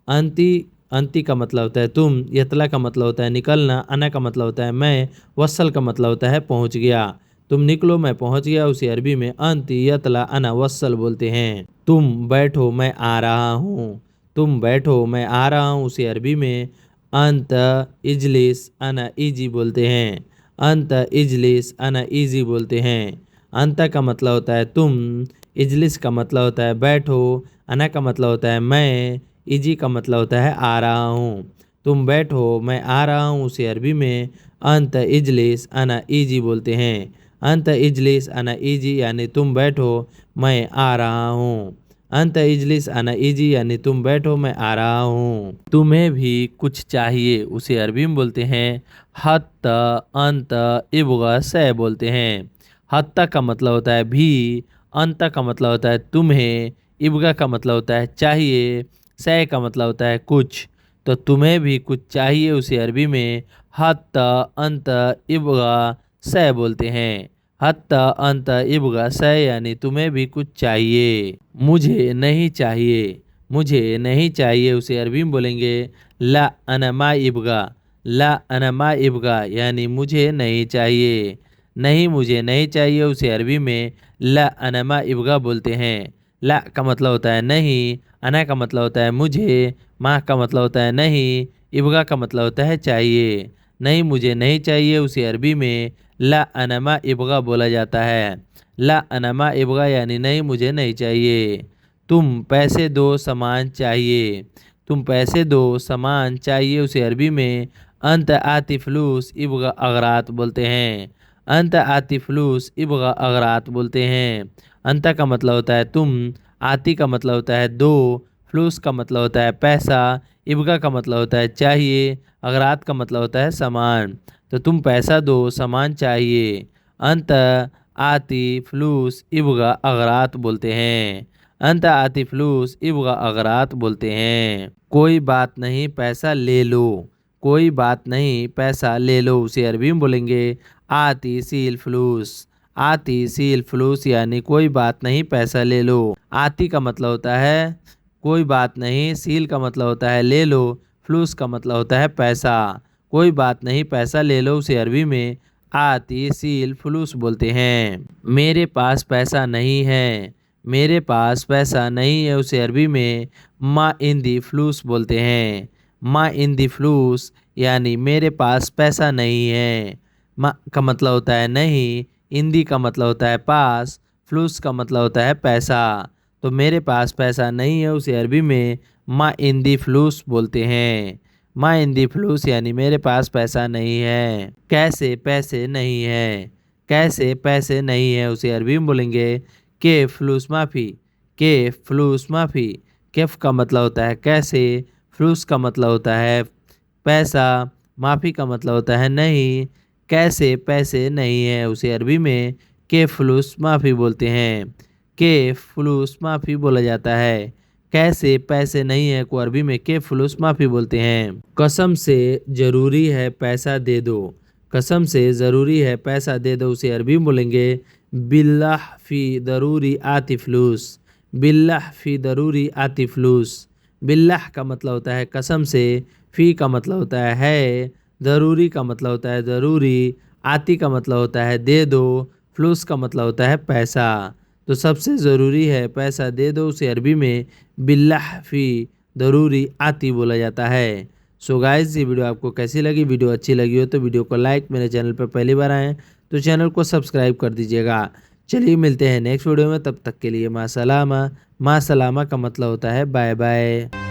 S1: अंति, अंति का मतलब होता है तुम, यतला का मतलब होता है निकलना, अना का मतलब होता है मैं, वसल का मतलब होता है पहुँच गया। तुम निकलो मैं पहुँच गया उसे अरबी में अंति यतला अना वसल बोलते हैं। तुम बैठो मैं आ रहा हूँ। तुम बैठो मैं आ रहा हूँ उसे अरबी में अंत इजलिस अना इजी बोलते हैं। अंत इजलिस अना इजी बोलते हैं। अंत का मतलब होता है तुम, इजलिस का मतलब होता है बैठो, अना का मतलब होता है मैं, इजी का मतलब होता है आ रहा हूँ। तुम बैठो मैं आ रहा हूँ उसे अरबी में अंत इजलिस अना इजी बोलते हैं। अंत इजलिस अना इजी यानी तुम बैठो मैं आ रहा हूँ। अंत इजलिस अना इजी यानी तुम बैठो मैं आ रहा हूँ। तुम्हें भी कुछ चाहिए उसे अरबी में बोलते हैं हत्त अंत इब्गा से बोलते हैं। हत्ता का मतलब होता है भी, अंत का मतलब होता है तुम्हें, इब्गा का मतलब होता है चाहिए, से का मतलब होता है कुछ। तो तुम्हें भी कुछ चाहिए उसे अरबी में हत्त अंत इब्गा से बोलते हैं। हत्ता अंत इबगा सै यानी तुम्हें भी कुछ चाहिए। मुझे नहीं चाहिए, मुझे नहीं चाहिए उसे अरबी में बोलेंगे ला अना मा इबगा, ला अना मा इबगा यानी मुझे नहीं चाहिए। नहीं मुझे नहीं चाहिए उसे अरबी में ला अना मा इबगा बोलते हैं। ला का मतलब होता है नहीं, अना का मतलब होता है मुझे, माँ का मतलब होता है नहीं, इबगा का मतलब होता है चाहिए। नहीं मुझे नहीं चाहिए उसे अरबी में ला अनमा इबगा बोला जाता है। ला अनमा इबगा यानी नहीं मुझे नहीं चाहिए। तुम पैसे दो सामान चाहिए, तुम पैसे दो सामान चाहिए उसे अरबी में अंत आती फ्लूस इबगा अगरात बोलते हैं। अंत आती फ्लूस इबगा अगरात बोलते हैं। अंत का मतलब होता है तुम, आती का मतलब होता है दो, फ्लूस का मतलब होता है पैसा, इबगा का मतलब होता है चाहिए, अगरात का मतलब होता है सामान। तो तुम पैसा दो सामान चाहिए। अंत आती फ्लूस इबगा अगरात बोलते हैं। अंत आती फ्लूस इबगा अगरात बोलते हैं। कोई बात नहीं पैसा ले लो, कोई बात नहीं पैसा ले लो उसे अरबी में बोलेंगे आती सील फ्लूस। आती सील फ्लूस यानी कोई बात नहीं पैसा ले लो। आती का मतलब होता है कोई बात नहीं, सील का मतलब होता है ले लो, फ्लूस का मतलब होता है पैसा। कोई बात नहीं पैसा ले लो उसे अरबी में आती सील फ्लूस बोलते हैं। मेरे पास पैसा नहीं है, मेरे पास पैसा नहीं है उसे अरबी में मा इन दी फ्लूस बोलते हैं। मा इन दी फ्लूस यानी मेरे पास पैसा नहीं है। मा का मतलब होता है नहीं, इंदी का मतलब होता है पास, फ्लूस का मतलब होता है पैसा। तो मेरे पास पैसा नहीं है उसे अरबी में मा इंदी फ्लूस बोलते हैं। मा इंदी फ्लूस यानी मेरे पास पैसा नहीं है। कैसे पैसे नहीं है, कैसे पैसे नहीं है उसे अरबी में बोलेंगे के फ्लूस माफ़ी, के फ्लूस माफ़ी। केफ का मतलब होता है कैसे, फ्लूस का मतलब होता है पैसा, माफ़ी का मतलब होता है नहीं। कैसे पैसे नहीं है उसे अरबी में के फ्लूस माफ़ी बोलते हैं। के फ्लूस माफ़ी बोला जाता है। कैसे पैसे नहीं है को अरबी में के फ्लूस माफ़ी बोलते हैं। कसम से ज़रूरी है पैसा दे दो, कसम से ज़रूरी है पैसा दे दो उसे अरबी में बोलेंगे बिल्लाह फ़ी ज़रूरी आती फ्लूस। बिल्लाह फ़ी ज़रूरी आती फ्लूस। बिल्लाह का मतलब होता है कसम से, फ़ी का मतलब होता है, ज़रूरी का मतलब होता है ज़रूरी, आती का मतलब होता है दे दो, फ्लूस का मतलब होता है पैसा। तो सबसे ज़रूरी है पैसा दे दो उसे अरबी में बिल्लाह फ़ी ज़रूरी आती बोला जाता है। सो गाइस ये वीडियो आपको कैसी लगी, वीडियो अच्छी लगी हो तो वीडियो को लाइक, मेरे चैनल पर पहली बार आए हैं तो चैनल को सब्सक्राइब कर दीजिएगा। चलिए मिलते हैं नेक्स्ट वीडियो में, तब तक के लिए माँ सलामा। माँ सलामा का मतलब होता है बाय बाय।